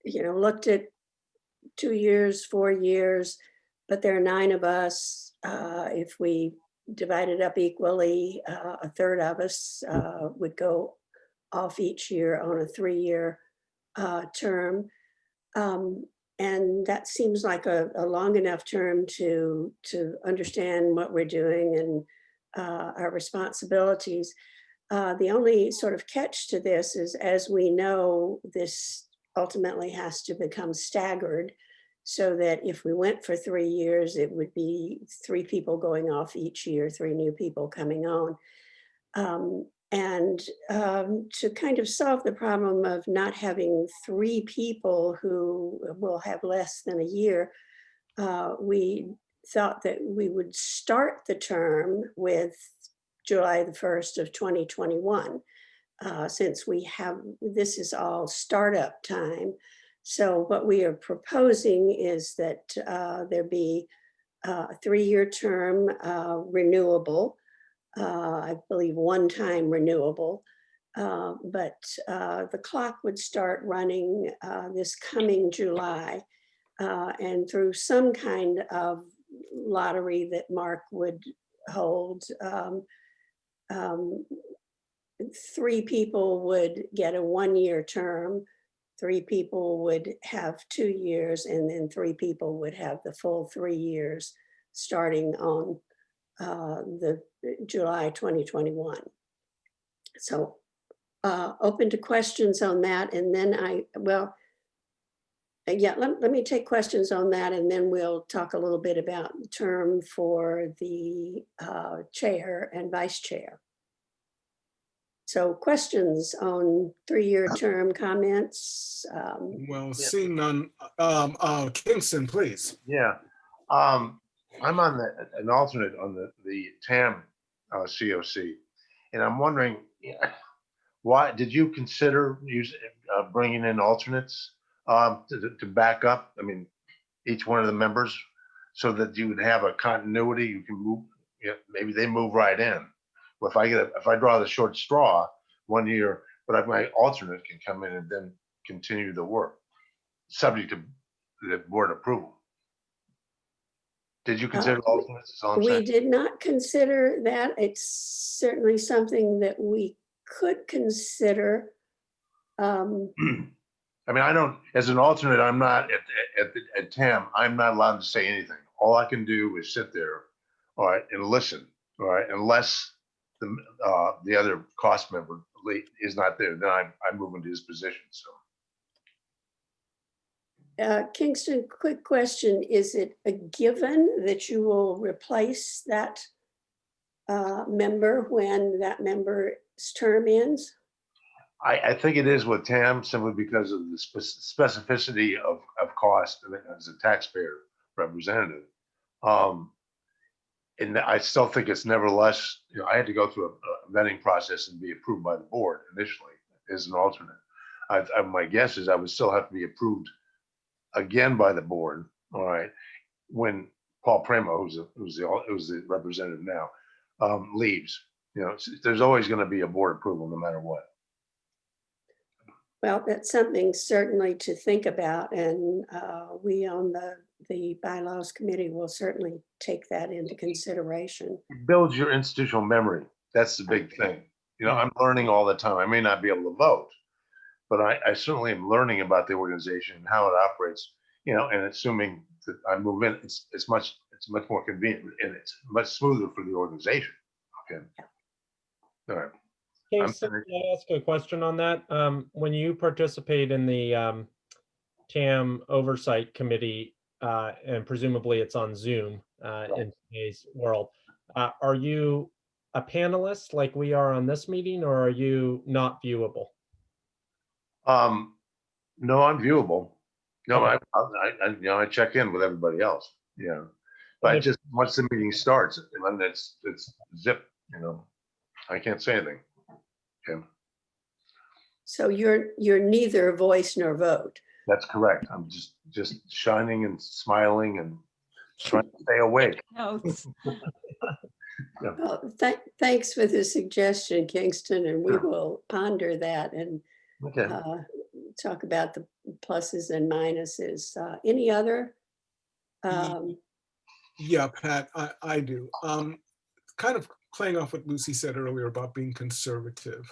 looked at 2 years, 4 years, but there are 9 of us. If we divide it up equally, a third of us would go off each year on a 3-year term. And that seems like a long enough term to understand what we're doing and our responsibilities. The only sort of catch to this is, as we know, this ultimately has to become staggered, so that if we went for 3 years, it would be 3 people going off each year, 3 new people coming on. And to kind of solve the problem of not having 3 people who will have less than a year, we thought that we would start the term with July the 1st of 2021, since this is all startup time. So what we are proposing is that there be a 3-year term, renewable, I believe one-time renewable, but the clock would start running this coming July, and through some kind of lottery that Mark would hold, 3 people would get a 1-year term, 3 people would have 2 years, and then 3 people would have the full 3 years starting on the July 2021. So open to questions on that. And then let me take questions on that, and then we'll talk a little bit about the term for the chair and vice chair. So questions on 3-year term, comments? Well, seeing none, Kingston, please. Yeah. I'm on an alternate on the TAM COC, and I'm wondering, why did you consider bringing in alternates to back up? I mean, each one of the members, so that you would have a continuity. You can move. Maybe they move right in. If I draw the short straw 1 year, but my alternate can come in and then continue the work, subject to the board approval. Did you consider alternates? Is all I'm We saying. did not consider that. It's certainly something that we could consider. I mean, I don't, as an alternate, I'm not at TAM, I'm not allowed to say anything. All I can do is sit there, all right, and listen, all right, unless the other cost member is not there, then I move into his position, so. Kingston, quick question. Is it a given that you will replace that member when that member's term ends? I think it is with TAM, simply because of the specificity of cost as a taxpayer representative. And I still think it's nevertheless, I had to go through a vetting process and be approved by the board initially as an alternate. My guess is I would still have to be approved again by the board, all right, when Paul Primo, who's the representative now, leaves. There's always going to be a board approval no matter what. Well, that's something certainly to think about, and we on the bylaws committee will certainly take that into consideration. It builds your institutional memory. That's the big thing. I'm learning all the time. I may not be able to vote, but I certainly am learning about the organization and how it operates. And assuming that I move in, it's much more convenient and it's much smoother for the organization. Okay. All right. Kingston, can I ask a question on that? When you participate in the TAM Oversight Committee, and presumably it's on Zoom in today's world, are you a panelist like we are on this meeting, or are you not viewable? No, I'm viewable. No, I check in with everybody else. Yeah, but just once the meeting starts, and it's zip. I can't say anything. Okay. So you're neither voice nor vote. That's correct. I'm just shining and smiling and trying to stay awake. Notes. Yeah. Well, thanks for the suggestion, Kingston, and we will ponder that and Okay. talk about the pluses and minuses. Any other? Yeah, Pat, I do. Kind of playing off what Lucy said earlier about being conservative.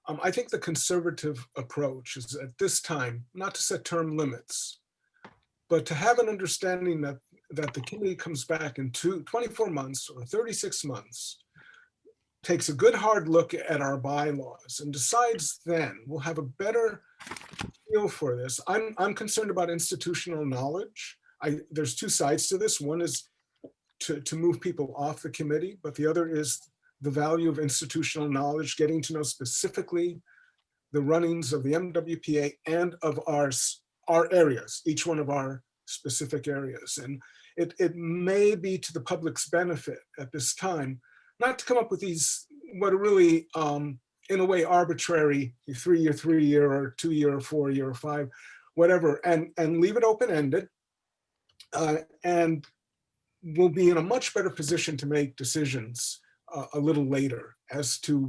I think the conservative approach is at this time, not to set term limits, but to have an understanding that the committee comes back in 24 months or 36 months, takes a good hard look at our bylaws and decides then. We'll have a better feel for this. I'm concerned about institutional knowledge. There's two sides to this. One is to move people off the committee, but the other is the value of institutional knowledge, getting to know specifically the runnings of the MWPA and of our areas, each one of our specific areas. And it may be to the public's benefit at this time, not to come up with these, what are really, in a way, arbitrary 3-year, or 2-year, or 4-year, or 5, whatever, and leave it open-ended. And we'll be in a much better position to make decisions a little later as to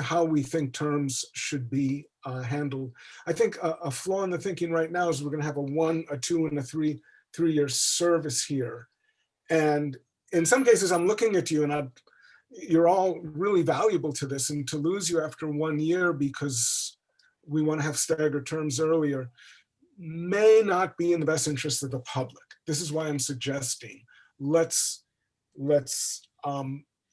how we think terms should be handled. I think a flaw in the thinking right now is we're going to have a 1, a 2, and a 3-year service here. And in some cases, I'm looking at you and you're all really valuable to this, and to lose you after 1 year because we want to have staggered terms earlier may not be in the best interest of the public. This is why I'm suggesting let's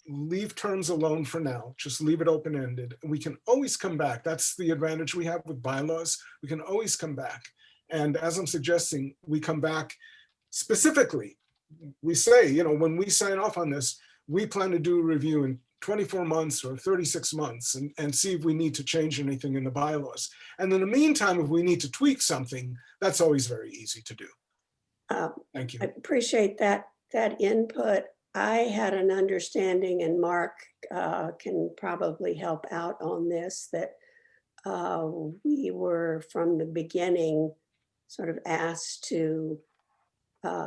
leave terms alone for now. Just leave it open-ended. We can always come back. That's the advantage we have with bylaws. We can always come back. And as I'm suggesting, we come back specifically. We say, when we sign off on this, we plan to do a review in 24 months or 36 months and see if we need to change anything in the bylaws. And in the meantime, if we need to tweak something, that's always very easy to do. Thank you. I appreciate that input. I had an understanding, and Mark can probably help out on this, that we were from the beginning sort of asked to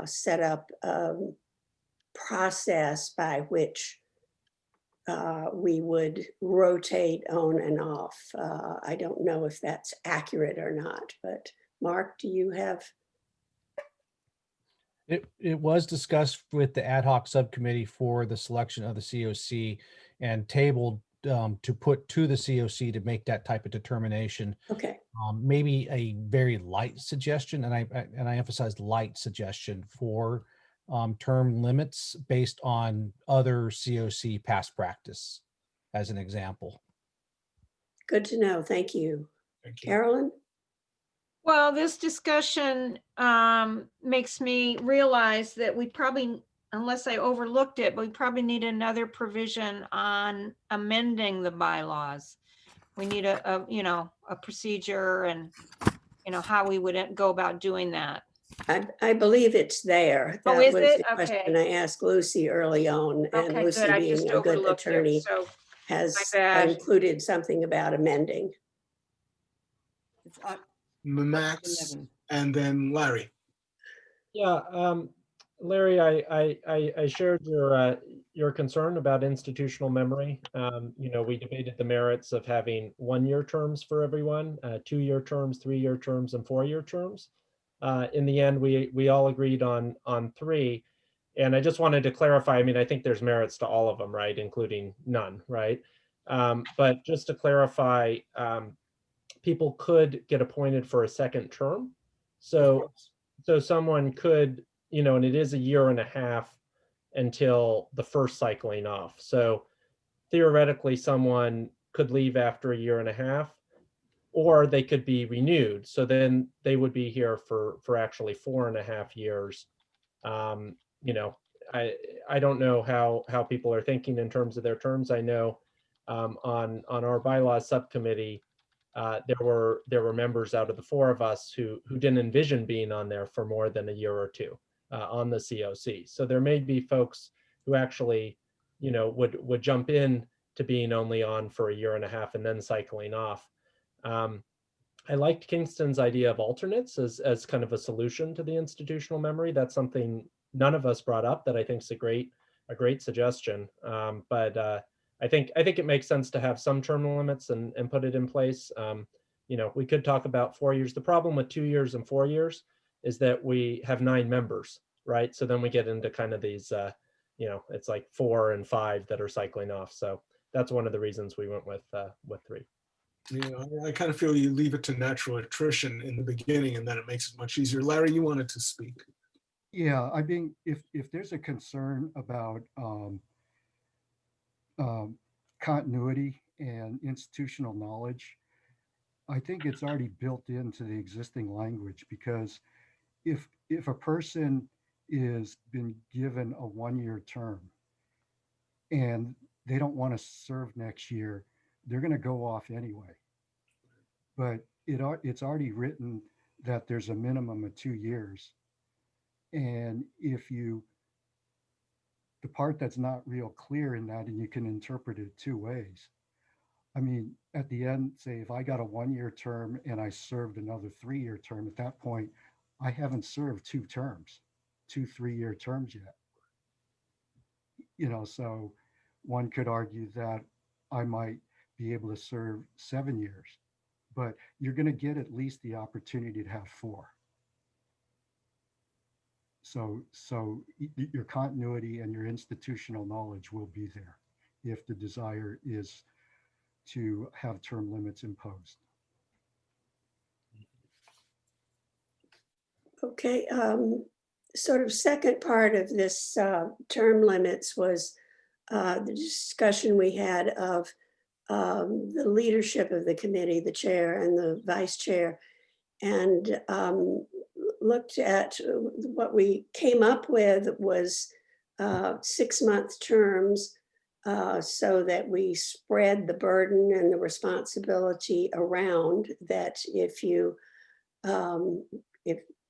set up a process by which we would rotate on and off. I don't know if that's accurate or not, but Mark, do you have? It was discussed with the ad hoc subcommittee for the selection of the COC and tabled to put to the COC to make that type of determination. Okay. Maybe a very light suggestion, and I emphasize light suggestion for term limits based on other COC past practice, as an example. Good to know. Thank you. Thank you. Carolyn? Well, this discussion makes me realize that we probably, unless I overlooked it, we probably need another provision on amending the bylaws. We need a procedure and, how we would go about doing that. I believe it's there. Oh, That is was it? the question Okay. I asked Lucy early on, and Okay, Lucy, good. I being just a good overlooked it. attorney, So has my bad. included something about amending. It's Max, 11. and then Larry. Yeah, Larry, I shared your concern about institutional memory. You know, we debated the merits of having 1-year terms for everyone, 2-year terms, 3-year terms, and 4-year terms. In the end, we all agreed on 3. And I just wanted to clarify, I mean, I think there's merits to all of them, right? Including none, right? But just to clarify, people could get appointed for a second term. So someone could, you know, and it is a year and a half until the first cycling off. So theoretically, someone could leave after a year and a half, or they could be renewed. So then they would be here for actually 4.5 years. You know, I don't know how people are thinking in terms of their terms. I know on our bylaws subcommittee, there were members out of the 4 of us who didn't envision being on there for more than a year or 2 on the COC. So there may be folks who actually, you know, would jump in to being only on for a year and a half and then cycling off. I liked Kingston's idea of alternates as kind of a solution to the institutional memory. That's something none of us brought up that I think is a great suggestion. But I think it makes sense to have some term limits and put it in place. You know, we could talk about 4 years. The problem with 2 years and 4 years is that we have 9 members, right? So then we get into kind of these, you know, it's like 4 and 5 that are cycling off. So that's one of the reasons we went with 3. You know, I kind of feel you leave it to natural attrition in the beginning, and then it makes it much easier. Larry, you wanted to speak. Yeah, I mean, if there's a concern about continuity and institutional knowledge, I think it's already built into the existing language, because if a person is been given a 1-year term and they don't want to serve next year, they're going to go off anyway. But it's already written that there's a minimum of 2 years. And the part that's not real clear in that, and you can interpret it 2 ways. I mean, at the end, say if I got a 1-year term and I served another 3-year term, at that point, I haven't served 2 3-year terms yet. You know, so one could argue that I might be able to serve 7 years, but you're going to get at least the opportunity to have 4. So your continuity and your institutional knowledge will be there if the desire is to have term limits imposed. Okay, sort of second part of this term limits was the discussion we had of the leadership of the committee, the chair and the vice chair, and looked at what we came up with was 6-month terms, so that we spread the burden and the responsibility around. That if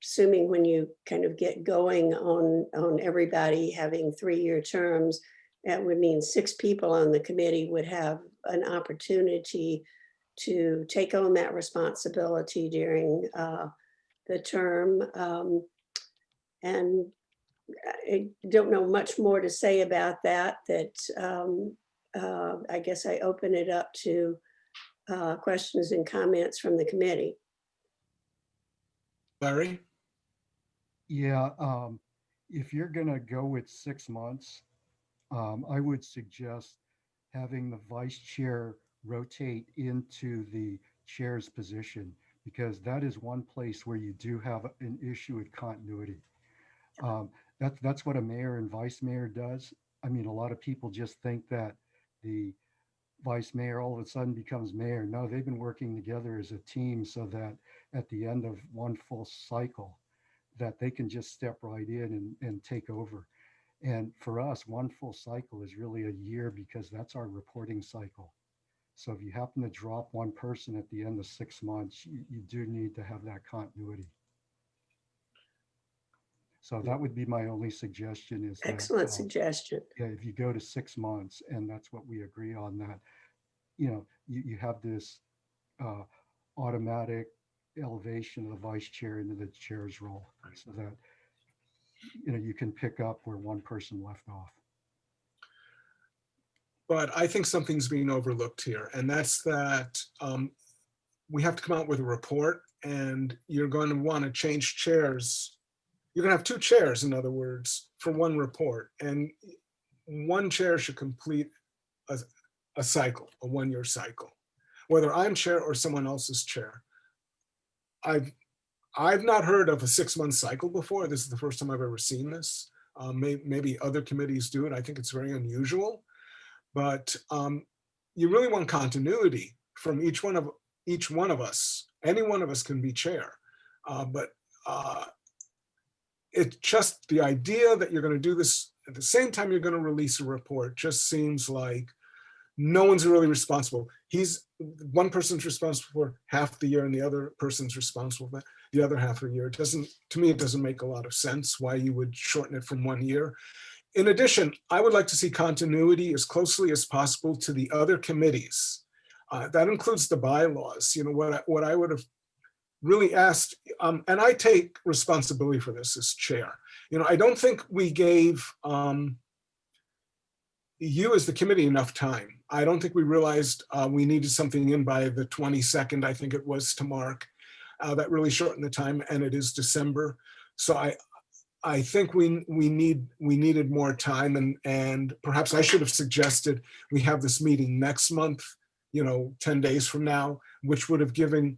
assuming when you kind of get going on everybody having 3-year terms, that would mean 6 people on the committee would have an opportunity to take on that responsibility during the term. And I don't know much more to say about that, I guess I open it up to questions and comments from the committee. Larry? Yeah, if you're going to go with 6 months, I would suggest having the vice chair rotate into the chair's position, because that is one place where you do have an issue with continuity. That's what a mayor and vice mayor does. I mean, a lot of people just think that the vice mayor all of a sudden becomes mayor. No, they've been working together as a team so that at the end of one full cycle, that they can just step right in and take over. And for us, one full cycle is really a year, because that's our reporting cycle. So if you happen to drop one person at the end of 6 months, you do need to have that continuity. So that would be my only suggestion is that, Excellent suggestion. yeah, if you go to 6 months and that's what we agree on, that, you know, you have this automatic elevation of the vice chair into the chair's role so that, you know, you can pick up where one person left off. But I think something's being overlooked here, and that's that we have to come out with a report, and you're going to want to change chairs. You're going to have 2 chairs, in other words, for one report, and one chair should complete a cycle, a 1-year cycle, whether I'm chair or someone else's chair. I've not heard of a 6-month cycle before. This is the first time I've ever seen this. Maybe other committees do it. I think it's very unusual. But you really want continuity from each one of us. Any one of us can be chair, but it's just the idea that you're going to do this at the same time you're going to release a report just seems like no one's really responsible. One person's responsible for half the year and the other person's responsible for the other half of the year. To me, it doesn't make a lot of sense why you would shorten it from 1 year. In addition, I would like to see continuity as closely as possible to the other committees. That includes the bylaws. You know, what I would have really asked, and I take responsibility for this as chair. You know, I don't think we gave you as the committee enough time. I don't think we realized we needed something in by the 22nd, I think it was, to mark. That really shortened the time, and it is December. So I think we needed more time, and perhaps I should have suggested we have this meeting next month, you know, 10 days from now, which would have given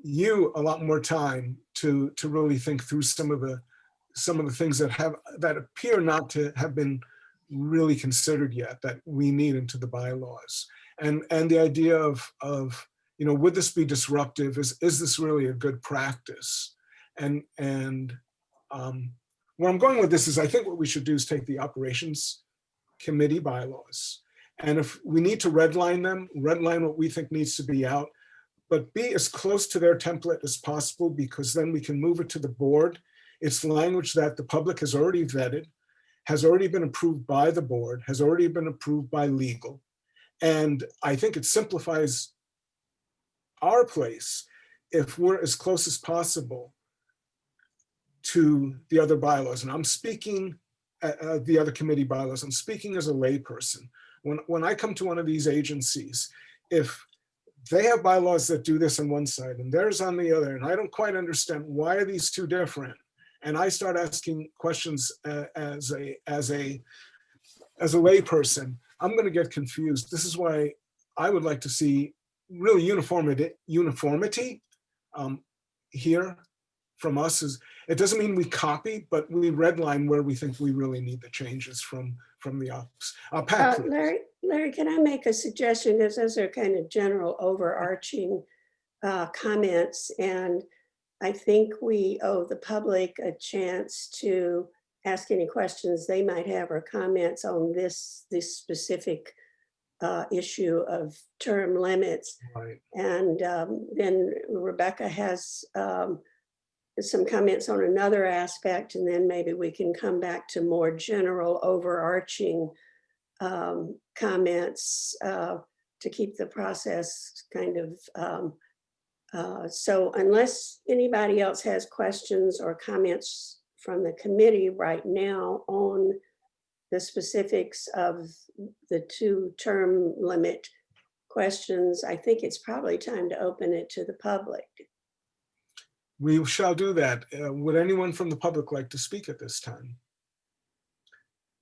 you a lot more time to really think through some of the things that appear not to have been really considered yet that we need into the bylaws, and the idea of you know, would this be disruptive? Is this really a good practice? And where I'm going with this is I think what we should do is take the operations committee bylaws, and if we need to redline them, redline what we think needs to be out, but be as close to their template as possible, because then we can move it to the board. It's language that the public has already vetted, has already been approved by the board, has already been approved by legal. And I think it simplifies our place if we're as close as possible to the other bylaws. And I'm speaking the other committee bylaws. I'm speaking as a layperson. When I come to one of these agencies, if they have bylaws that do this on one side and theirs on the other, and I don't quite understand why are these two different, and I start asking questions as a layperson, I'm going to get confused. This is why I would like to see really uniformity here from us. It doesn't mean we copy, but we redline where we think we really need the changes from the office. Pat, please. Larry, can I make a suggestion? Because those are kind of general overarching comments, and I think we owe the public a chance to ask any questions they might have or comments on this specific issue of term limits. Right. And then Rebecca has some comments on another aspect, and then maybe we can come back to more general overarching comments to keep the process kind of so unless anybody else has questions or comments from the committee right now on the specifics of the 2 term limit questions, I think it's probably time to open it to the public. We shall do that. Would anyone from the public like to speak at this time?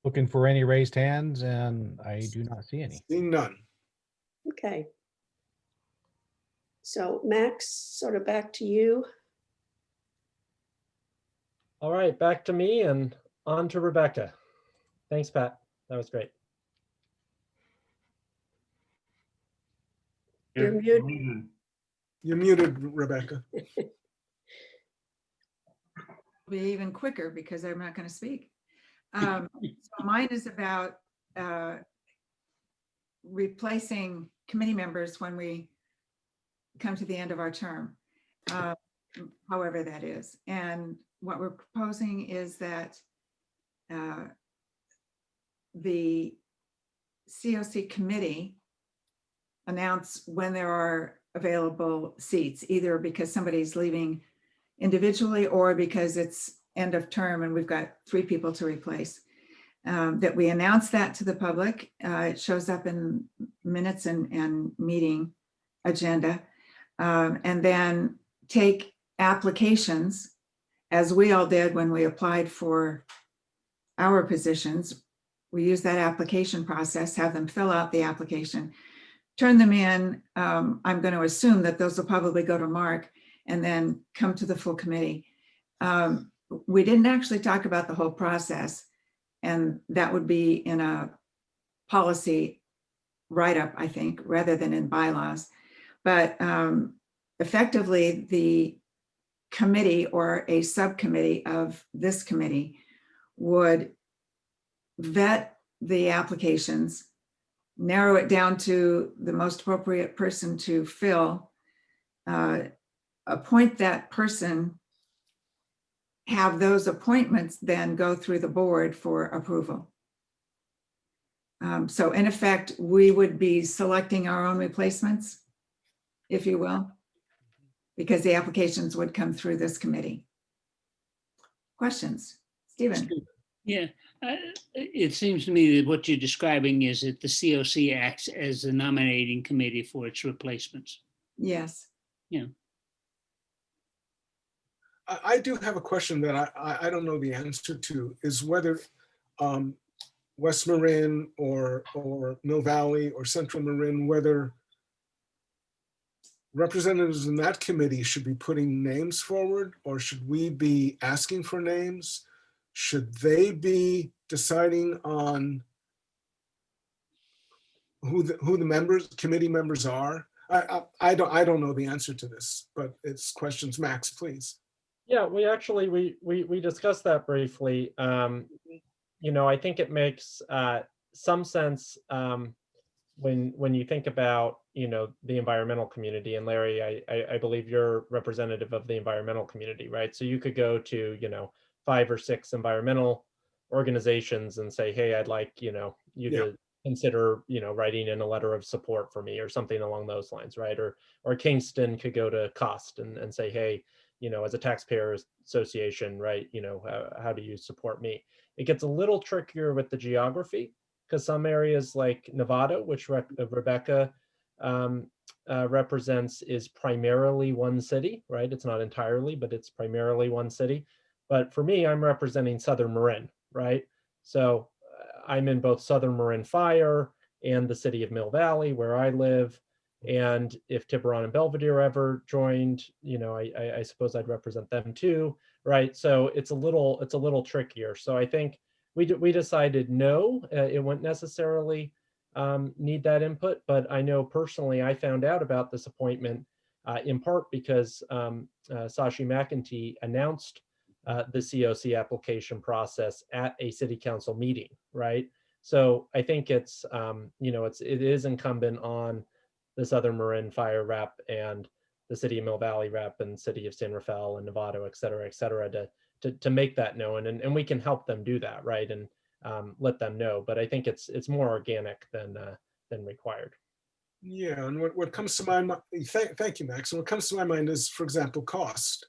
Looking for any raised hands, and I do not see any. Seeing none. Okay. So Max, sort of back to you. All right, back to me and on to Rebecca. Thanks, Pat. That was great. You're muted. You're muted, Rebecca. Be even quicker because I'm not going to speak. So mine is about replacing committee members when we come to the end of our term. however that is. And what we're proposing is that the COC committee announce when there are available seats, either because somebody's leaving individually or because it's end of term and we've got 3 people to replace. That we announce that to the public. It shows up in minutes and meeting agenda. And then take applications, as we all did when we applied for our positions. We use that application process, have them fill out the application, turn them in. I'm going to assume that those will probably go to Mark and then come to the full committee. We didn't actually talk about the whole process, and that would be in a policy write-up, I think, rather than in bylaws. But effectively, the committee or a subcommittee of this committee would vet the applications, narrow it down to the most appropriate person to fill, appoint that person, have those appointments then go through the board for approval. So in effect, we would be selecting our own replacements, if you will, because the applications would come through this committee. Questions? Stephen? Yeah, it seems to me that what you're describing is that the COC acts as a nominating committee for its replacements. Yes. Yeah. I do have a question that I don't know the answer to, is whether West Marin or Mill Valley or Central Marin, whether representatives in that committee should be putting names forward, or should we be asking for names? Should they be deciding on who the members, committee members are? I don't know the answer to this, but it's questions. Max, please. Yeah, we actually, we discussed that briefly. You know, I think it makes some sense when you think about, you know, the environmental community. And Larry, I believe you're representative of the environmental community, right? So you could go to, you know, 5 or 6 environmental organizations and say, hey, I'd like, you know, you to consider, you know, writing in a letter of support for me or something along those lines, right? Or Kingston could go to COST and say, hey, you know, as a taxpayer association, right, you know, how do you support me? It gets a little trickier with the geography, because some areas like Nevada, which Rebecca represents, is primarily one city, right? It's not entirely, but it's primarily one city. But for me, I'm representing Southern Marin, right? So I'm in both Southern Marin Fire and the city of Mill Valley, where I live. And if Tiburon and Belvedere ever joined, you know, I suppose I'd represent them too, right? So it's a little trickier. So I think we decided no, it wouldn't necessarily need that input. But I know personally, I found out about this appointment in part because Sashi McEntee announced the COC application process at a city council meeting, right? So I think it's, you know, it is incumbent on the Southern Marin Fire rep and the city of Mill Valley rep and city of San Rafael and Novato, et cetera, to make that known. And we can help them do that, right? And let them know. But I think it's more organic than required. Yeah, and what comes to my mind, thank you, Max. And what comes to my mind is, for example, COST.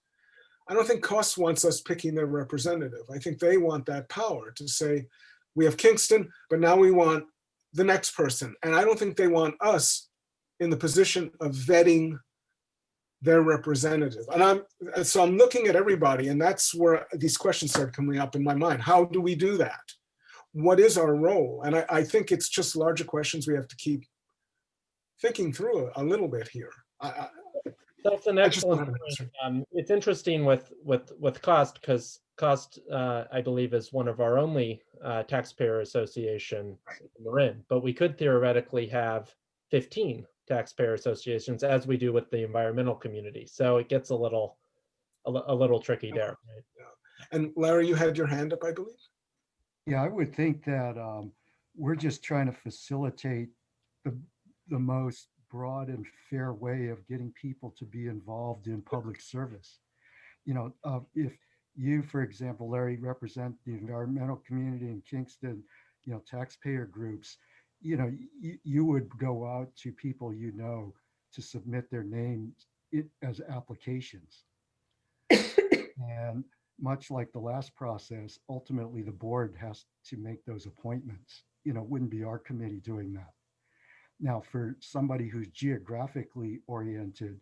I don't think COST wants us picking their representative. I think they want that power to say, we have Kingston, but now we want the next person. And I don't think they want us in the position of vetting their representative. And so I'm looking at everybody, and that's where these questions start coming up in my mind. How do we do that? What is our role? And I think it's just larger questions we have to keep thinking through a little bit here. That's an excellent point. It's interesting with COST, because COST, I believe, is one of our only taxpayer association Marin, but we could theoretically have 15 taxpayer associations, as we do with the environmental community. So it gets a little tricky there. Right? Yeah. And Larry, you had your hand up, I believe. Yeah, I would think that we're just trying to facilitate the most broad and fair way of getting people to be involved in public service. If you, for example, Larry, represent the environmental community in Kingston, taxpayer groups, you would go out to people, to submit their names as applications. And much like the last process, ultimately the board has to make those appointments. It wouldn't be our committee doing that. Now, for somebody who's geographically oriented,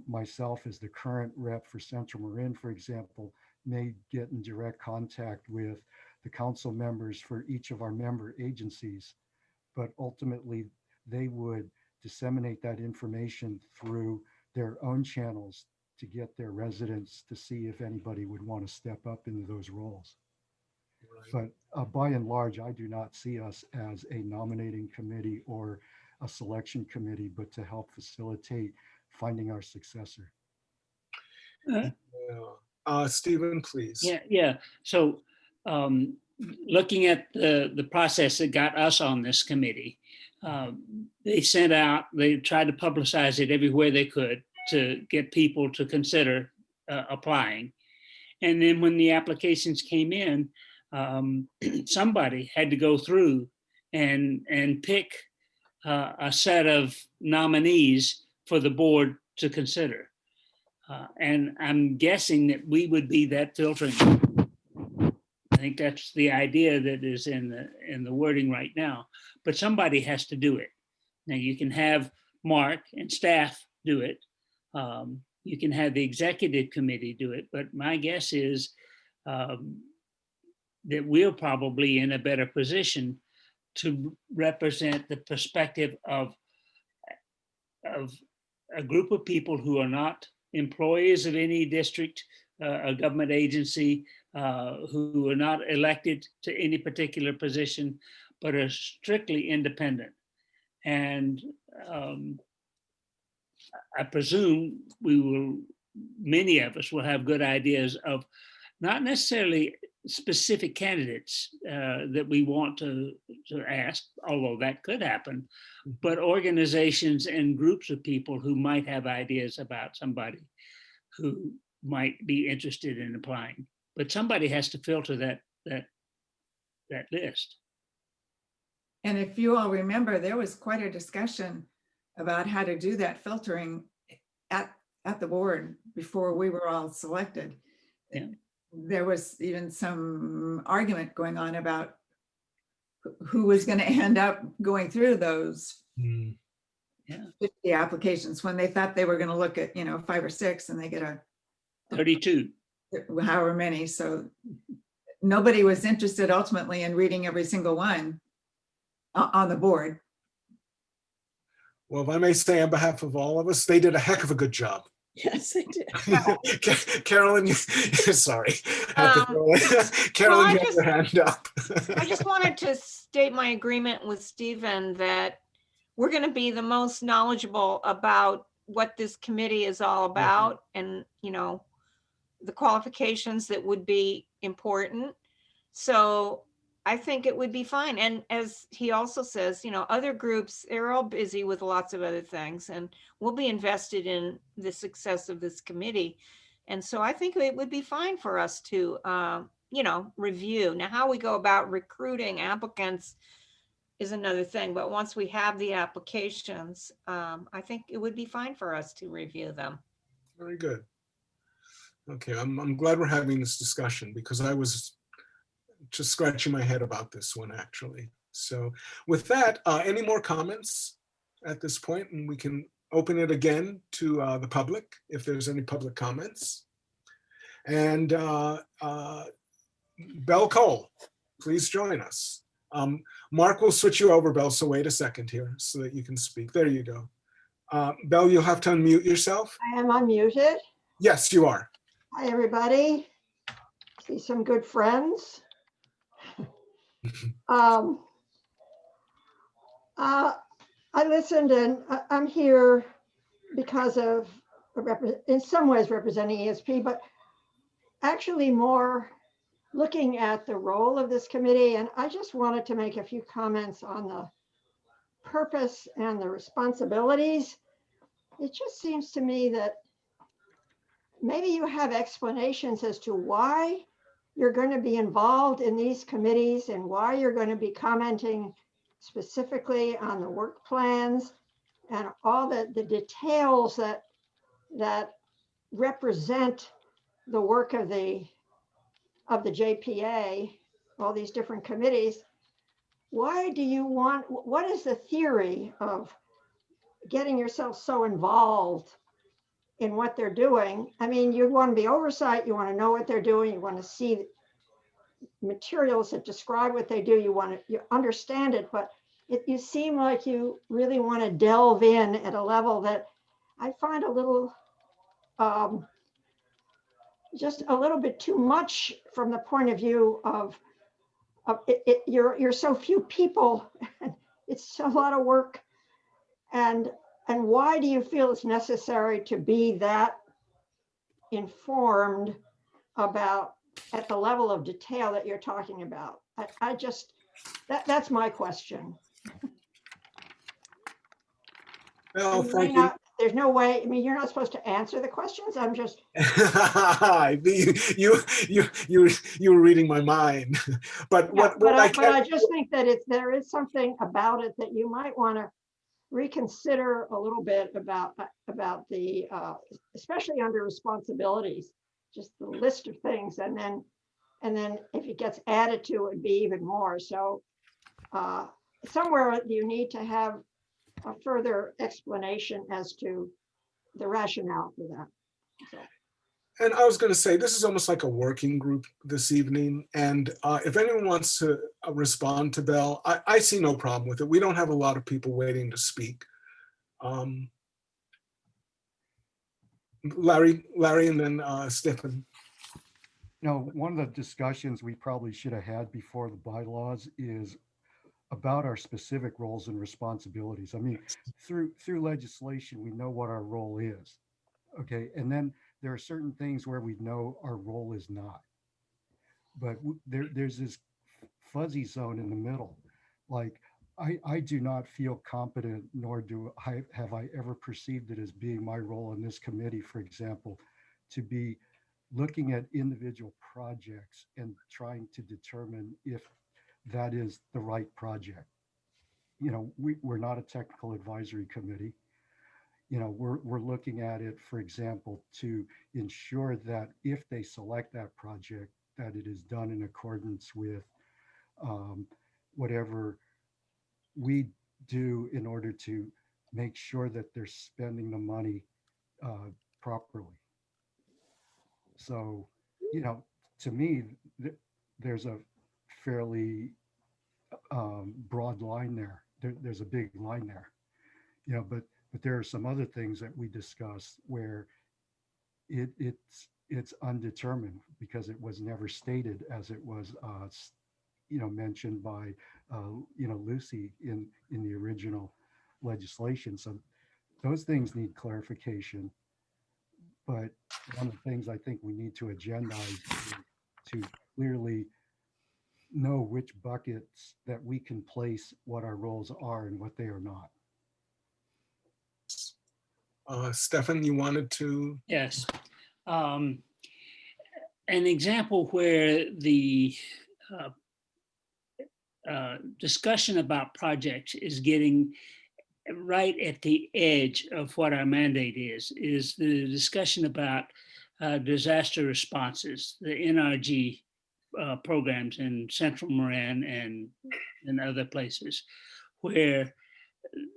myself as the current rep for Central Marin, for example, may get in direct contact with the council members for each of our member agencies, but ultimately they would disseminate that information through their own channels to get their residents to see if anybody would want to step up into those roles. Right. But by and large, I do not see us as a nominating committee or a selection committee, but to help facilitate finding our successor. Stephen, please. Yeah. So looking at the process that got us on this committee, they tried to publicize it everywhere they could to get people to consider applying. And then when the applications came in, somebody had to go through and pick a set of nominees for the board to consider. And I'm guessing that we would be that filtering. I think that's the idea that is in the wording right now, but somebody has to do it. Now you can have Mark and staff do it. You can have the executive committee do it, but my guess is that we're probably in a better position to represent the perspective of a group of people who are not employees of any district, a government agency, who are not elected to any particular position, but are strictly independent. And I presume many of us will have good ideas of not necessarily specific candidates that we want to ask, although that could happen, but organizations and groups of people who might have ideas about somebody who might be interested in applying. But somebody has to filter that list. And if you all remember, there was quite a discussion about how to do that filtering at the board before we were all selected. Yeah. There was even some argument going on about who was going to end up going through those 50 applications when they thought they were going to look at 5 or 6 and they get a 32, however many. So nobody was interested ultimately in reading every single one on the board. Well, if I may say on behalf of all of us, they did a heck of a good job. Yes, I did. Carolyn, sorry. Carolyn, you have your hand up. I just wanted to state my agreement with Stephen that we're going to be the most knowledgeable about what this committee is all about and, the qualifications that would be important. So I think it would be fine. And as he also says, other groups, they're all busy with lots of other things and we'll be invested in the success of this committee. And so I think it would be fine for us to, review. Now, how we go about recruiting applicants is another thing. But once we have the applications, I think it would be fine for us to review them. Very good. Okay, I'm glad we're having this discussion because I was just scratching my head about this one actually. So with that, any more comments at this point? And we can open it again to the public if there's any public comments. And Belle Cole, please join us. Mark will switch you over, Belle, so wait a second here so that you can speak. There you go. Belle, you'll have to unmute yourself. I am unmuted. Yes, you are. Hi, everybody. See some good friends. I listened and I'm here because of, in some ways representing ESP, but actually more looking at the role of this committee. And I just wanted to make a few comments on the purpose and the responsibilities. It just seems to me that maybe you have explanations as to why you're going to be involved in these committees and why you're going to be commenting specifically on the work plans and all the details that represent the work of the JPA, all these different committees. Why do you want, what is the theory of getting yourself so involved in what they're doing? I mean, you want to be oversight, you want to know what they're doing, you want to see materials that describe what they do, you understand it, but you seem like you really want to delve in at a level that I find a little, just a little bit too much from the point of view of you're so few people, and it's a lot of work. And why do you feel it's necessary to be that informed about at the level of detail that you're talking about? I just, that's my question. Well, And thank you. there's no way, I mean, you're not supposed to answer the questions. I'm just, you were reading my mind. But yeah, what I but can, I just think that there is something about it that you might want to reconsider a little bit about the, especially under responsibilities, just the list of things, and then if it gets added to, it'd be even more. So somewhere you need to have a further explanation as to the rationale for that. So. and I was going to say, this is almost like a working group this evening. And if anyone wants to respond to Bell, I see no problem with it. We don't have a lot of people waiting to speak. Larry, and then Stephen. You know, one of the discussions we probably should have had before the bylaws is about our specific roles and responsibilities. I mean, through legislation, we know what our role is. Okay. And then there are certain things where we know our role is not. But there's this fuzzy zone in the middle. Like, I do not feel competent, nor have I ever perceived it as being my role in this committee, for example, to be looking at individual projects and trying to determine if that is the right project. You know, we're not a technical advisory committee. You know, we're looking at it, for example, to ensure that if they select that project, that it is done in accordance with whatever we do in order to make sure that they're spending the money properly. So, you know, to me, there's a fairly broad line there. There's a big line there, you know, but there are some other things that we discussed where it's undetermined because it was never stated as it was, you know, mentioned by, you know, Lucy in the original legislation. So those things need clarification. But one of the things I think we need to agendize is to clearly know which buckets that we can place what our roles are and what they are not. Stefan, you wanted to? Yes. An example where the discussion about projects is getting right at the edge of what our mandate is the discussion about disaster responses, the NRG programs in Central Marin and in other places, where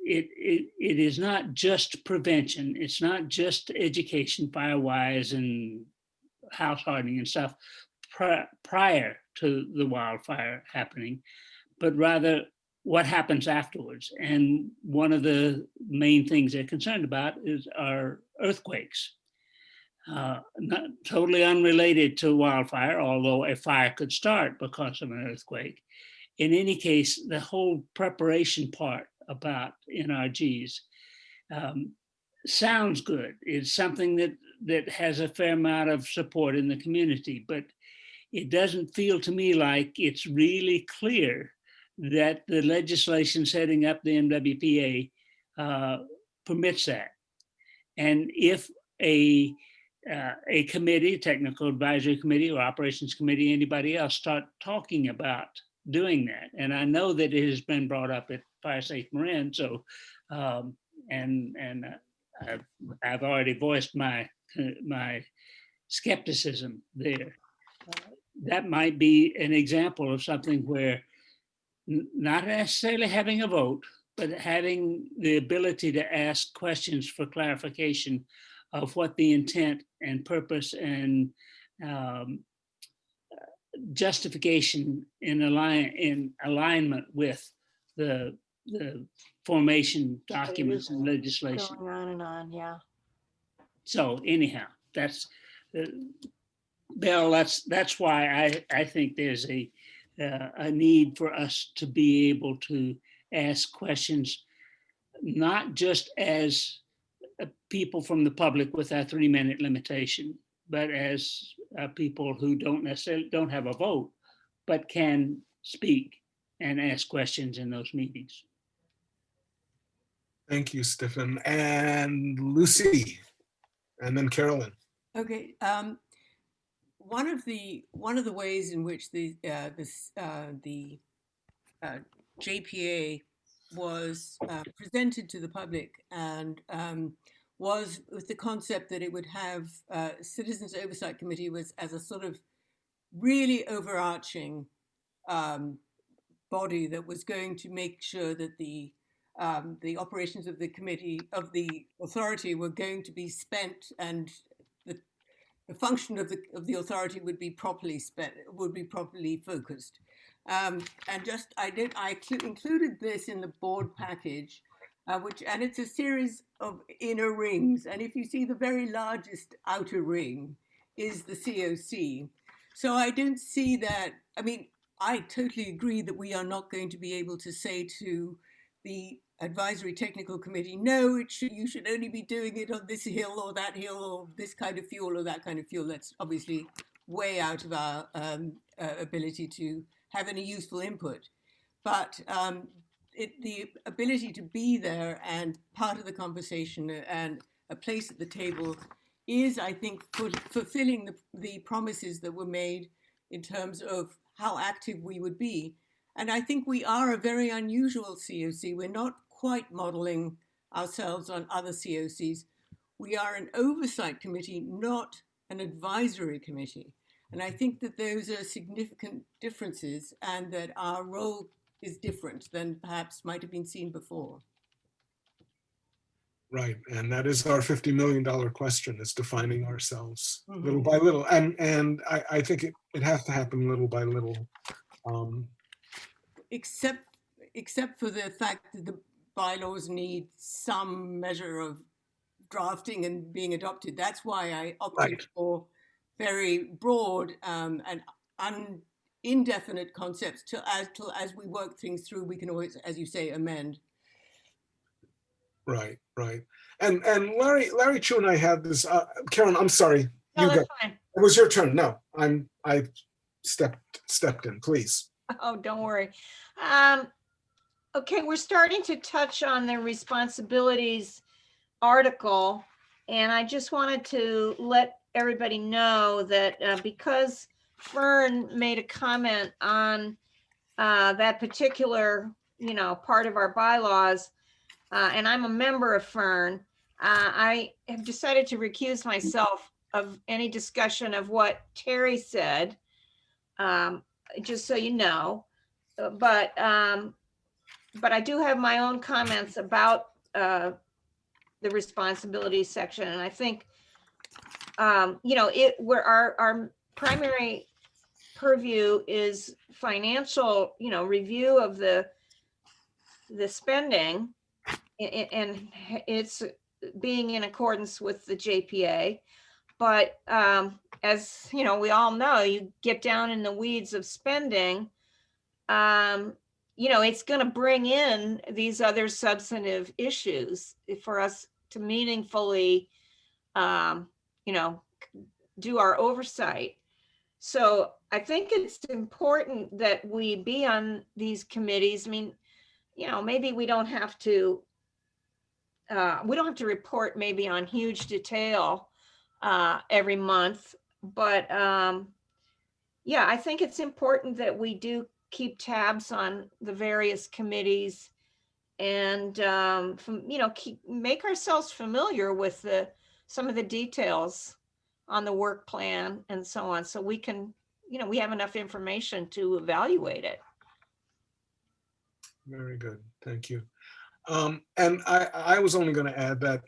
it is not just prevention, it's not just education, fire-wise and house hardening and stuff prior to the wildfire happening, but rather what happens afterwards. And one of the main things they're concerned about are earthquakes. Not totally unrelated to wildfire, although a fire could start because of an earthquake. In any case, the whole preparation part about NRGs sounds good. It's something that has a fair amount of support in the community, but it doesn't feel to me like it's really clear that the legislation setting up the MWPA permits that. And if a a committee, technical advisory committee or operations committee, anybody else start talking about doing that. And I know that it has been brought up at Fire Safe Marin. So, I've already voiced my skepticism there. That might be an example of something where not necessarily having a vote, but having the ability to ask questions for clarification of what the intent and purpose and justification in alignment with the formation documents and legislation. Going on and on, yeah. So anyhow, that's Bill. That's why I think there's a need for us to be able to ask questions, not just as people from the public with our 3-minute limitation, but as people who don't have a vote, but can speak and ask questions in those meetings. Thank you, Stephen. And Lucy, and then Carolyn. Okay. One of the ways in which the JPA was presented to the public and was with the concept that it would have Citizens Oversight Committee was as a sort of really overarching body that was going to make sure that the operations of the committee, of the authority, were going to be spent, and the function of the authority would be properly spent, would be properly focused. And just I included this in the board package, and it's a series of inner rings. And if you see, the very largest outer ring is the COC. So I don't see that. I mean, I totally agree that we are not going to be able to say to the advisory technical committee, no, you should only be doing it on this hill or that hill or this kind of fuel or that kind of fuel. That's obviously way out of our ability to have any useful input. But the ability to be there and part of the conversation and a place at the table is, I think, fulfilling the promises that were made in terms of how active we would be. And I think we are a very unusual COC. We're not quite modeling ourselves on other COCs. We are an oversight committee, not an advisory committee. And I think that those are significant differences and that our role is different than perhaps might have been seen before. Right, and that is our $50 million question, is defining ourselves little by little. And I think it has to happen little by little. Except for the fact that the bylaws need some measure of drafting and being adopted. That's why I opted for very broad and indefinite concepts till as we work things through, we can always, as you say, amend. Right. And Larry Chu and I had this, Karen, I'm sorry. No, you that's go. fine. It was your turn. No, I stepped in, please. Oh, don't worry. Okay, we're starting to touch on the responsibilities article, and I just wanted to let everybody know that because Fern made a comment on that particular, part of our bylaws, and I'm a member of Fern, I have decided to recuse myself of any discussion of what Terry said, just so you know. But I do have my own comments about the responsibilities section, and I think where our primary purview is financial, review of the spending, and it's being in accordance with the JPA. But as we all know, you get down in the weeds of spending, it's going to bring in these other substantive issues for us to meaningfully, do our oversight. So I think it's important that we be on these committees. I mean, maybe we don't have to report maybe on huge detail every month. But yeah, I think it's important that we do keep tabs on the various committees and, make ourselves familiar with some of the details on the work plan and so on, so we can, we have enough information to evaluate it. Very good. Thank you. And I was only going to add that,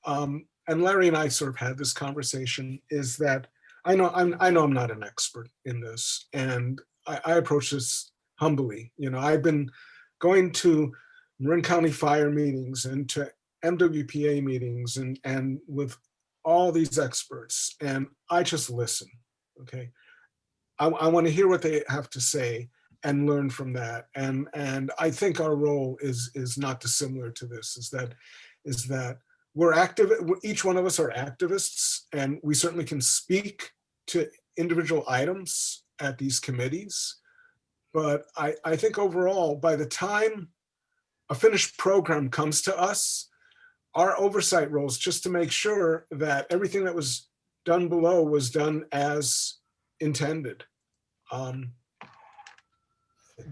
and Larry and I sort of had this conversation, is that I know I'm not an expert in this, and I approach this humbly. I've been going to Marin County Fire meetings and to MWPA meetings and with all these experts, and I just listen. Okay. I want to hear what they have to say and learn from that. And I think our role is not dissimilar to this, is that we're active, each one of us are activists, and we certainly can speak to individual items at these committees. But I think overall, by the time a finished program comes to us, our oversight role is just to make sure that everything that was done below was done as intended.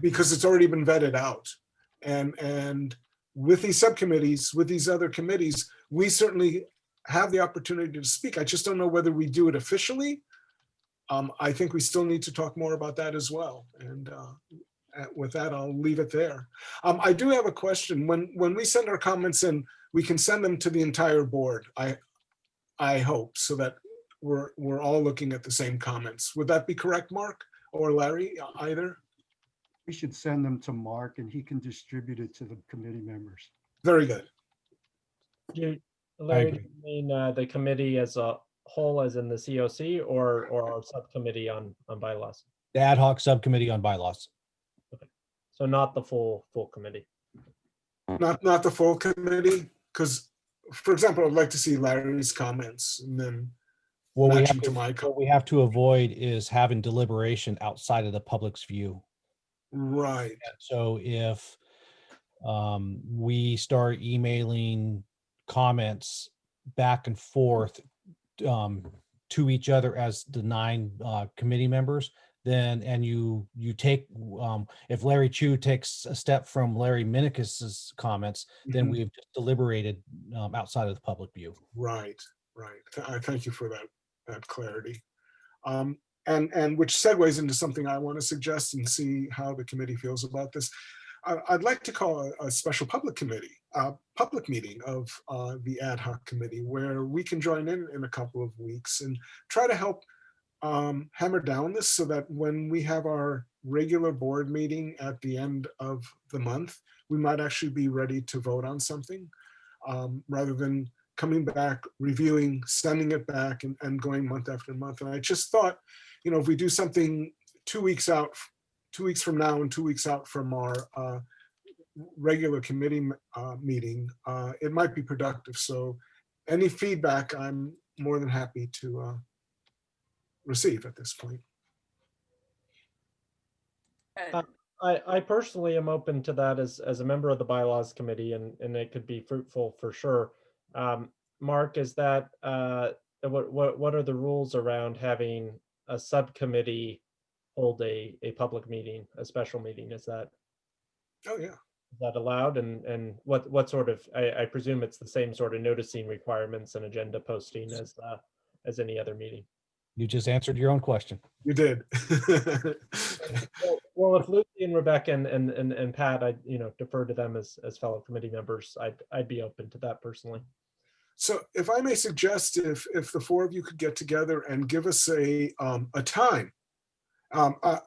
Because it's already been vetted out. And with these subcommittees, with these other committees, we certainly have the opportunity to speak. I just don't know whether we do it officially. I think we still need to talk more about that as well. And with that, I'll leave it there. I do have a question. When we send our comments in, we can send them to the entire board, I hope, so that we're all looking at the same comments. Would that be correct, Mark or Larry, either? We should send them to Mark and he can distribute it to the committee members. Very good. Larry, do agree. you mean the committee as a whole, as in the COC, or our subcommittee on bylaws? The ad hoc subcommittee on bylaws. So not the full committee. Not the full committee, because, for example, I'd like to see Larry's comments and then What match them to my what we have to avoid is having deliberation outside of the public's view. right. And so if we start emailing comments back and forth to each other as the 9 committee members, then, and you take, if Larry Chu takes a step from Larry Minikas's comments, then Mhm. we've just deliberated outside of the public view. Right. I thank you for that clarity. And which segues into something I want to suggest and see how the committee feels about this. I'd like to call a special public meeting of the ad hoc committee, where we can join in a couple of weeks and try to help hammer down this, so that when we have our regular board meeting at the end of the month, we might actually be ready to vote on something, rather than coming back, reviewing, sending it back, and going month after month. And I just thought, if we do something 2 weeks out, 2 weeks from now and 2 weeks out from our regular committee meeting, it might be productive. So any feedback, I'm more than happy to receive at this point. I personally am open to that as a member of the bylaws committee, and it could be fruitful for sure. Mark, is that what are the rules around having a subcommittee hold a public meeting, a special meeting? Is that Oh, yeah. allowed? And what sort of, I presume it's the same sort of noticing requirements and agenda posting as any other meeting. You just answered your own question. You did. Well, if Lucy and Rebecca and Pat, I defer to them as fellow committee members. I'd be open to that personally. So if I may suggest, if the 4 of you could get together and give us a time,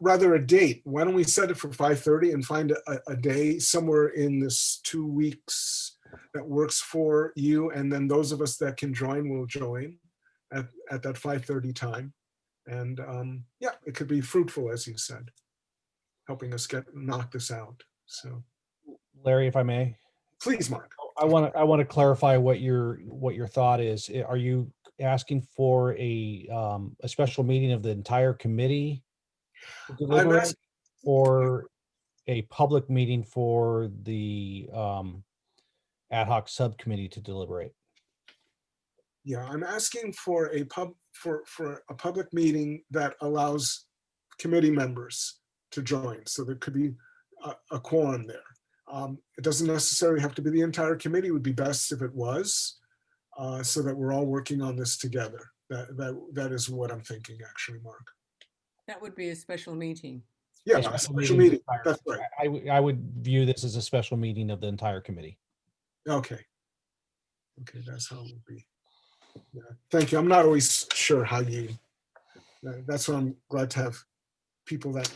rather a date, why don't we set it for 5:30 and find a day somewhere in this 2 weeks that works for you, and then those of us that can join will join at that 5:30 time. And yeah, it could be fruitful, as you said, helping us knock this out. So Larry, if I may, please, Mark. I want to clarify what your thought is. Are you asking for a special meeting of the entire committee to I'm deliberate, asking, or a public meeting for the ad hoc subcommittee to deliberate? Yeah, I'm asking for a for a public meeting that allows committee members to join. So there could be a quorum there. It doesn't necessarily have to be the entire committee. It would be best if it was, so that we're all working on this together. That is what I'm thinking, actually, Mark. That would be a special meeting. Yeah, A a special special meeting meeting. of the That's right. I would view this as a special meeting of the entire committee. Okay. Okay, that's how it would be. Yeah, thank you. I'm not always sure how you, that's why I'm glad to have people that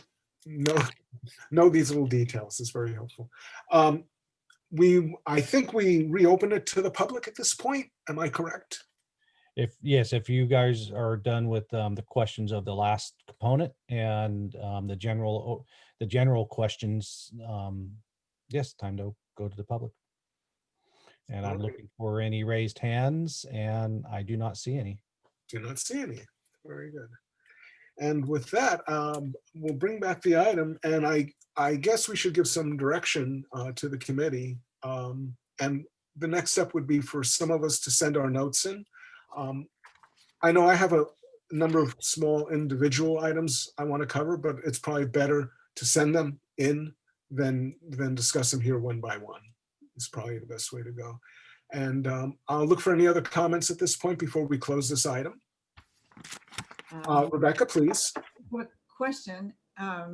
know these little details. It's very helpful. I think we reopen it to the public at this point. Am I correct? Yes, if you guys are done with the questions of the last component and the general questions, yes, time to go to the public. And I'm All right. looking for any raised hands, and I do not see any. Do not see any. Very good. And with that, we'll bring back the item, and I guess we should give some direction to the committee. And the next step would be for some of us to send our notes in. I know I have a number of small individual items I want to cover, but it's probably better to send them in than discuss them here one by one. It's probably the best way to go. And I'll look for any other comments at this point before we close this item. Rebecca, please. What question? I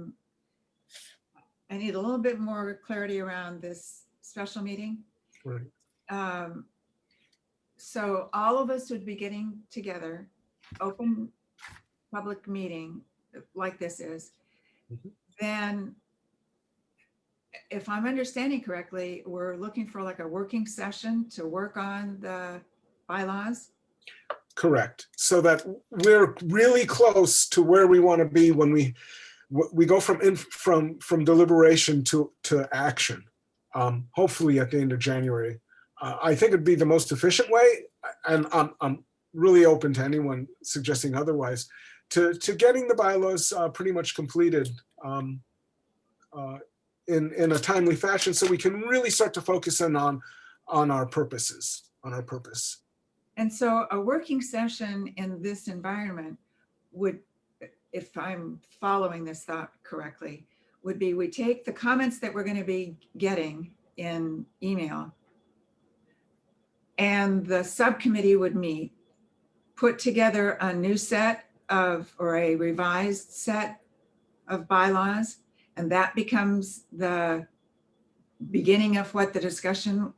need a little bit more clarity around this special meeting. Right. So all of us would be getting together, open public meeting like this is. Mhm. Then, if I'm understanding correctly, we're looking for like a working session to work on the bylaws. Correct. So that we're really close to where we want to be when we go from deliberation to action. Hopefully at the end of January. I think it'd be the most efficient way, and I'm really open to anyone suggesting otherwise, to getting the bylaws pretty much completed in a timely fashion, so we can really start to focus in on our purpose. And so a working session in this environment would, if I'm following this thought correctly, would be we take the comments that we're going to be getting in email, and the subcommittee would meet, put together a new set of, or a revised set of bylaws, and that becomes the beginning of what the discussion,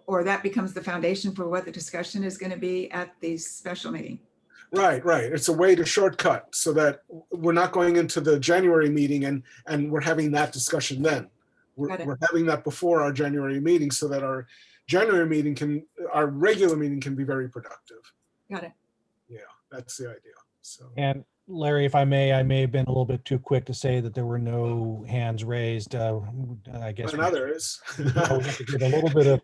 or that becomes the foundation for what the discussion is going to be at the special meeting. Right. It's a way to shortcut so that we're not going into the January meeting and we're having that discussion then. We're having that before our January meeting, so that our January meeting our regular meeting can be very productive. Got it. Yeah, that's the idea. So. And Larry, if I may have been a little bit too quick to say that there were no hands raised. I guess There is. we have to get a little bit of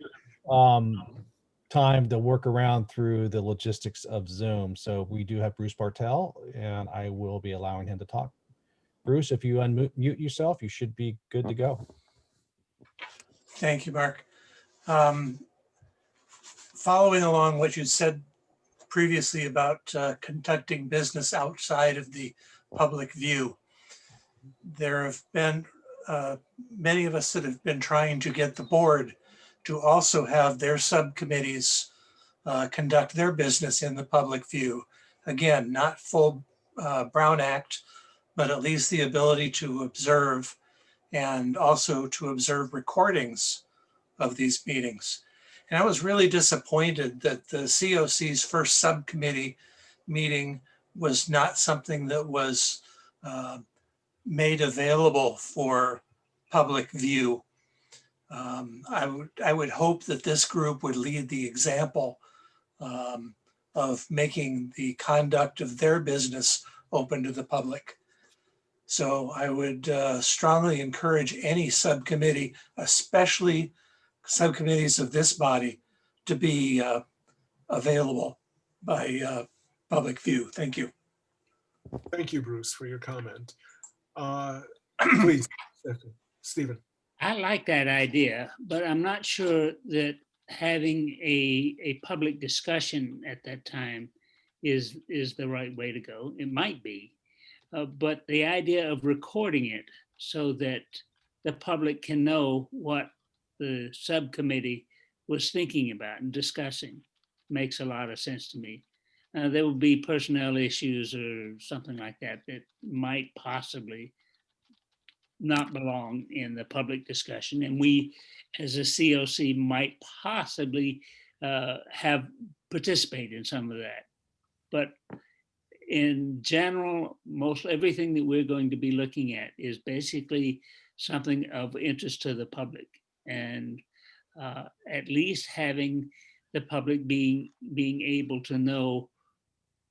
time to work around through the logistics of Zoom. So we do have Bruce Bartell, and I will be allowing him to talk. Bruce, if you unmute yourself, you should be good to go. Thank you, Mark. Following along what you said previously about conducting business outside of the public view, there have been many of us that have been trying to get the board to also have their subcommittees conduct their business in the public view. Again, not full Brown Act, but at least the ability to observe, and also to observe recordings of these meetings. And I was really disappointed that the COC's first subcommittee meeting was not something that was made available for public view. I would hope that this group would lead the example of making the conduct of their business open to the public. So I would strongly encourage any subcommittee, especially subcommittees of this body, to be available by public view. Thank you. Thank you, Bruce, for your comment. Please, Stephen. I like that idea, but I'm not sure that having a public discussion at that time is the right way to go. It might be. But the idea of recording it so that the public can know what the subcommittee was thinking about and discussing makes a lot of sense to me. There will be personnel issues or something like that that might possibly not belong in the public discussion. And we, as a COC, might possibly have participated in some of that. But in general, most everything that we're going to be looking at is basically something of interest to the public, and at least having the public being able to know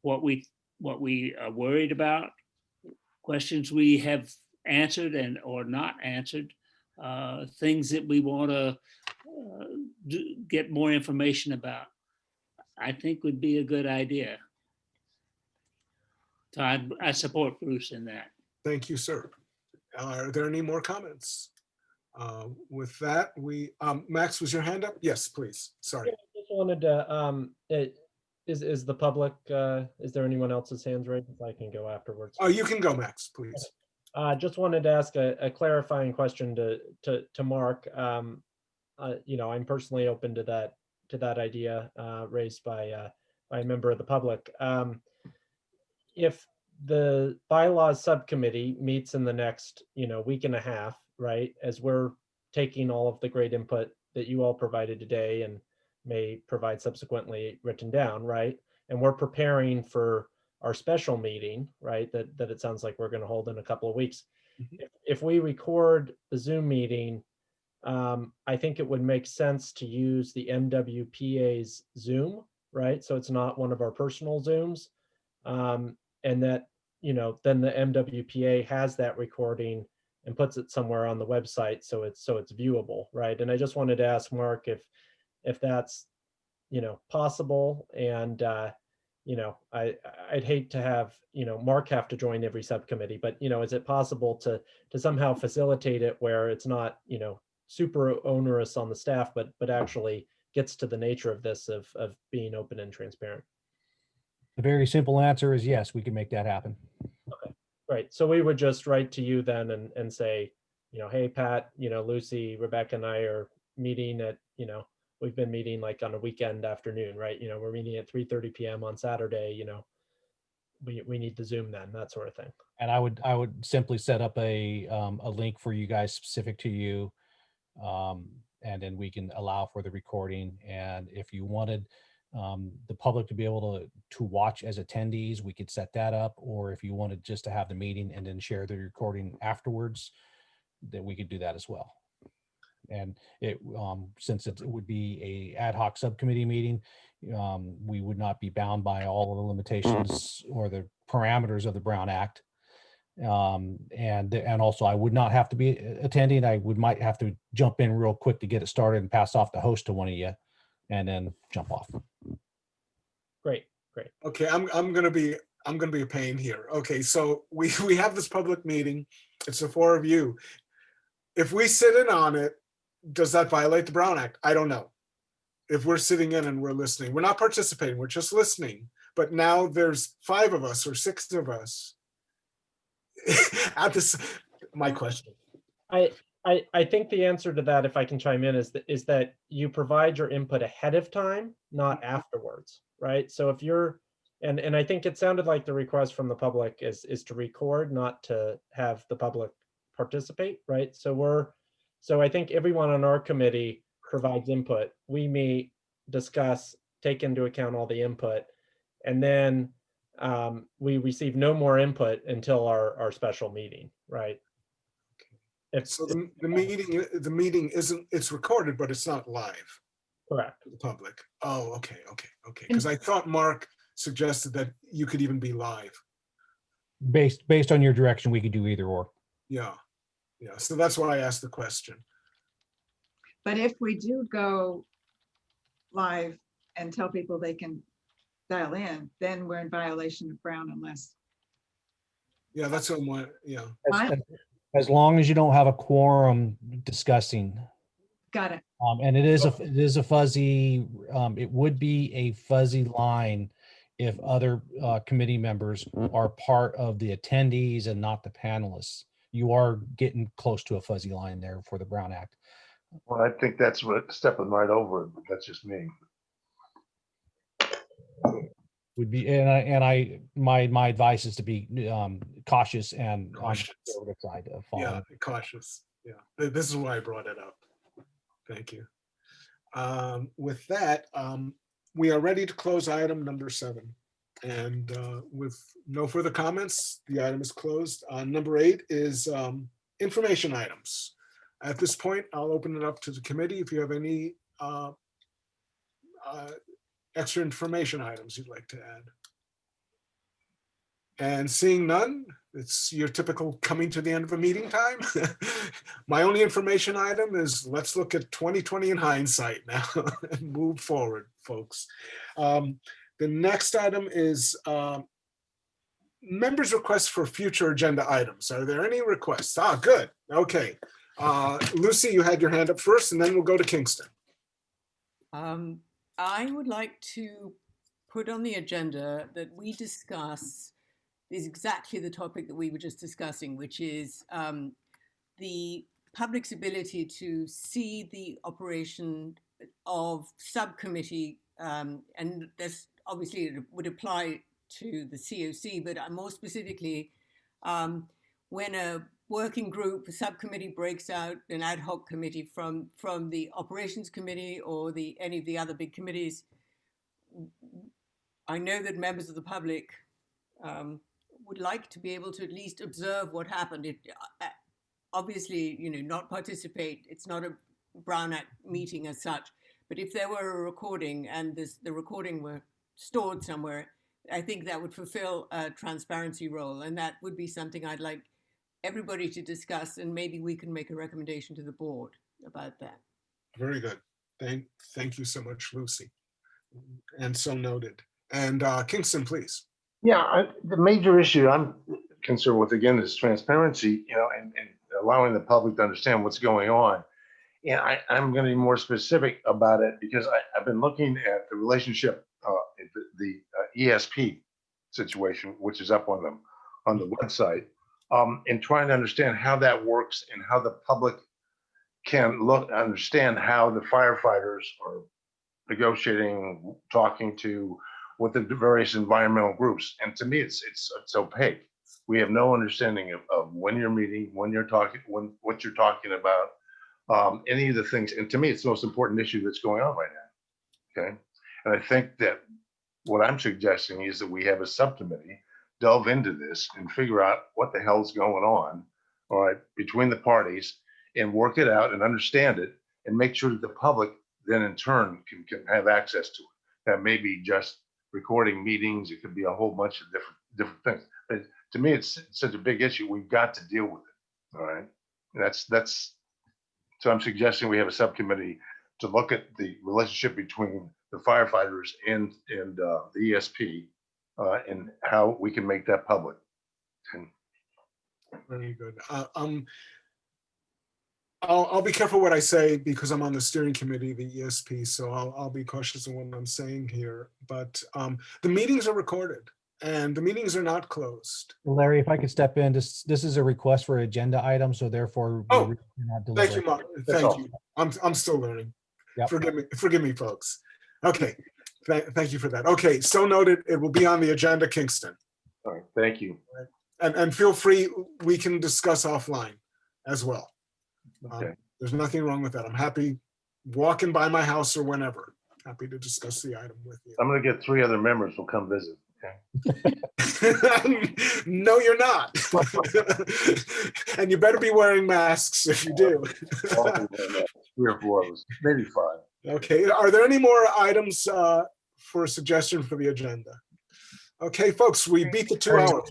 what we are worried about, questions we have answered and or not answered, things that we want to get more information about, I think would be a good idea. So I support Bruce in that. Thank you, sir. Are there any more comments? With that, Max, was your hand up? Yes, please. Sorry. I just wanted to, is the public, is there anyone else's hands raised? I can go afterwards. Oh, you can go, Max, please. Just wanted to ask a clarifying question to Mark. You know, I'm personally open to that idea raised by a member of the public. If the bylaws subcommittee meets in the next, week and a half, right, as we're taking all of the great input that you all provided today and may provide subsequently written down, right, and we're preparing for our special meeting, right, that it sounds like we're going to hold in a couple of weeks. If we record the Zoom meeting, I think it would make sense to use the MWPA's Zoom, right? So it's not one of our personal Zooms. And that, then the MWPA has that recording and puts it somewhere on the website so it's viewable, right? And I just wanted to ask Mark if that's, possible. And I'd hate to have, Mark have to join every subcommittee, but is it possible to somehow facilitate it where it's not, super onerous on the staff, but actually gets to the nature of this of being open and transparent? The very simple answer is yes, we can make that happen. Okay, right. So we would just write to you then and say, hey, Pat, Lucy, Rebecca and I are meeting at, we've been meeting like on a weekend afternoon, right? We're meeting at 3:30 p.m. on Saturday, we need the Zoom then, that sort of thing. And I would simply set up a link for you guys specific to you. And then we can allow for the recording. And if you wanted the public to be able to watch as attendees, we could set that up. Or if you wanted just to have the meeting and then share the recording afterwards, then we could do that as well. And it since it would be a ad hoc subcommittee meeting, we would not be bound by all of the limitations or the parameters of the Brown Act. And also I would not have to be attending. I might have to jump in real quick to get it started and pass off the host to one of you and then jump off. Great. Okay, I'm gonna be a pain here. Okay, so we have this public meeting. It's the four of you. If we sit in on it, does that violate the Brown Act? I don't know. If we're sitting in and we're listening, we're not participating, we're just listening. But now there's 5 of us or 6 of us. At this, my question. I think the answer to that, if I can chime in, is that you provide your input ahead of time, not afterwards, right? So if you're, and I think it sounded like the request from the public is to record, not to have the public participate, right? So I think everyone on our committee provides input. We meet, discuss, take into account all the input, and then we receive no more input until our special meeting, right? So the meeting isn't, it's recorded, but it's not live. Correct. To the public. Oh, okay. Because I thought Mark suggested that you could even be live. Based on your direction, we could do either or. Yeah. So that's why I asked the question. But if we do go live and tell people they can dial in, then we're in violation of Brown unless. Yeah, that's what I'm, yeah. As long as you don't have a quorum discussing, got it. And it is a fuzzy, it would be a fuzzy line if other committee members are part of the attendees and not the panelists. You are getting close to a fuzzy line there for the Brown Act. Well, I think that's what stepping right over it, but that's just me. Would be, my advice is to be cautious and on the Cautious. conservative side of Yeah, following. cautious. Yeah, this is why I brought it up. Thank you. With that, we are ready to close item number 7. And with no further comments, the item is closed. Number 8 is information items. At this point, I'll open it up to the committee if you have any extra information items you'd like to add. And seeing none, it's your typical coming to the end of a meeting time. My only information item is let's look at 2020 in hindsight now and move forward, folks. The next item is members' requests for future agenda items. Are there any requests? Good. Okay. Lucy, you had your hand up first, and then we'll go to Kingston. I would like to put on the agenda that we discuss is exactly the topic that we were just discussing, which is the public's ability to see the operation of subcommittee, and this obviously it would apply to the COC, but more specifically, when a working group, a subcommittee breaks out an ad hoc committee from the operations committee or any of the other big committees, I know that members of the public would like to be able to at least observe what happened. Obviously, not participate. It's not a Brown Act meeting as such. But if there were a recording and the recording were stored somewhere, I think that would fulfill a transparency role. And that would be something I'd like everybody to discuss. And maybe we can make a recommendation to the board about that. Very good. Thank you so much, Lucy. And so noted. And Kingston, please. Yeah, the major issue I'm concerned with, again, is transparency, and allowing the public to understand what's going on. And I'm going to be more specific about it because I've been looking at the relationship, the ESP situation, which is up on the website, and trying to understand how that works and how the public can understand how the firefighters are negotiating, talking to with the various environmental groups. And to me, it's opaque. We have no understanding of when you're meeting, when you're talking, what you're talking about, any of the things. And to me, it's the most important issue that's going on right now. Okay. And I think that what I'm suggesting is that we have a subcommittee delve into this and figure out what the hell is going on, all right, between the parties, and work it out and understand it and make sure that the public then in turn can have access to it. That may be just recording meetings. It could be a whole bunch of different things. But to me, it's such a big issue. We've got to deal with it. All right. That's so I'm suggesting we have a subcommittee to look at the relationship between the firefighters and the ESP and how we can make that public. And very good. I'll be careful what I say because I'm on the steering committee, the ESP, so I'll be cautious of what I'm saying here. But the meetings are recorded and the meetings are not closed. Larry, if I could step in, this is a request for agenda item, so therefore we're not Thank you, deliberating. Mark. Thank you. I'm still learning. Yep. Forgive me, folks. Okay, thank you for that. Okay, so noted. It will be on the agenda, Kingston. all right, thank you. And feel free, we can discuss offline as well. Okay. There's nothing wrong with that. I'm happy walking by my house or whenever. Happy to discuss the item with you. I'm going to get 3 other members who'll come visit. Okay. No, you're not. And you better be wearing masks if you do. 3 or 4 of us, maybe 5. Okay, are there any more items for a suggestion for the agenda? Okay, folks, we beat the 2 hours.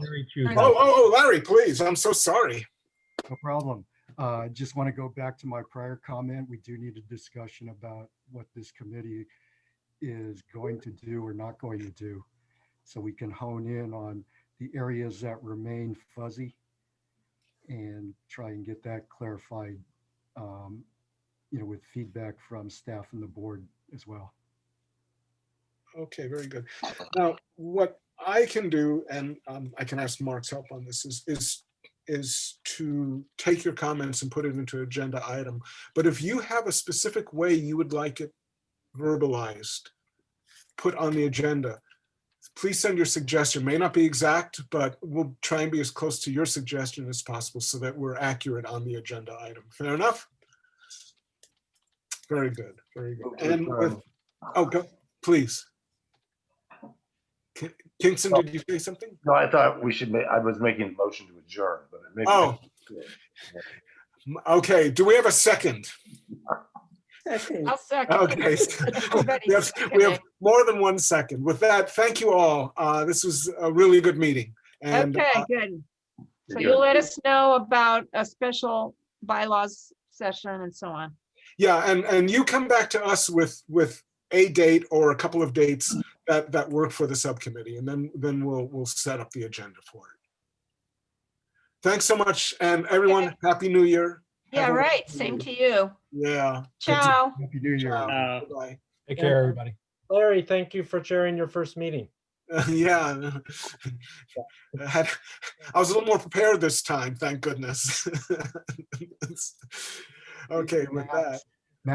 Oh, Larry, please. I'm so sorry. No problem. Just want to go back to my prior comment. We do need a discussion about what this committee is going to do or not going to do, so we can hone in on the areas that remain fuzzy and try and get that clarified with feedback from staff and the board as well. Okay, very good. Now, what I can do, and I can ask Mark's help on this, is to take your comments and put it into agenda item. But if you have a specific way you would like it verbalized, put on the agenda, please send your suggestion. May not be exact, but we'll try and be as close to your suggestion as possible so that we're accurate on the agenda item. Fair enough? Very good, very good. And with, oh, go, please. Kingston, did you say something? No, I thought we should make, I was making a motion to adjourn, but maybe. Oh. Okay, do we have a second? Second. I'll second. Okay. We have more than 1 second. With that, thank you all. This was a really good meeting. And Okay, good. So you'll let us know about a special bylaws session and so on. yeah, and you come back to us with a date or a couple of dates that work for the subcommittee, and then we'll set up the agenda for it. Thanks so much, and everyone, Happy New Year. Yeah, Have a right. wonderful Same week. to you. Yeah. Ciao. Happy New Year. Ciao. Bye. Take care, everybody. Larry, thank you for chairing your first meeting. Yeah. I was a little more prepared this time, thank goodness. Okay, with that.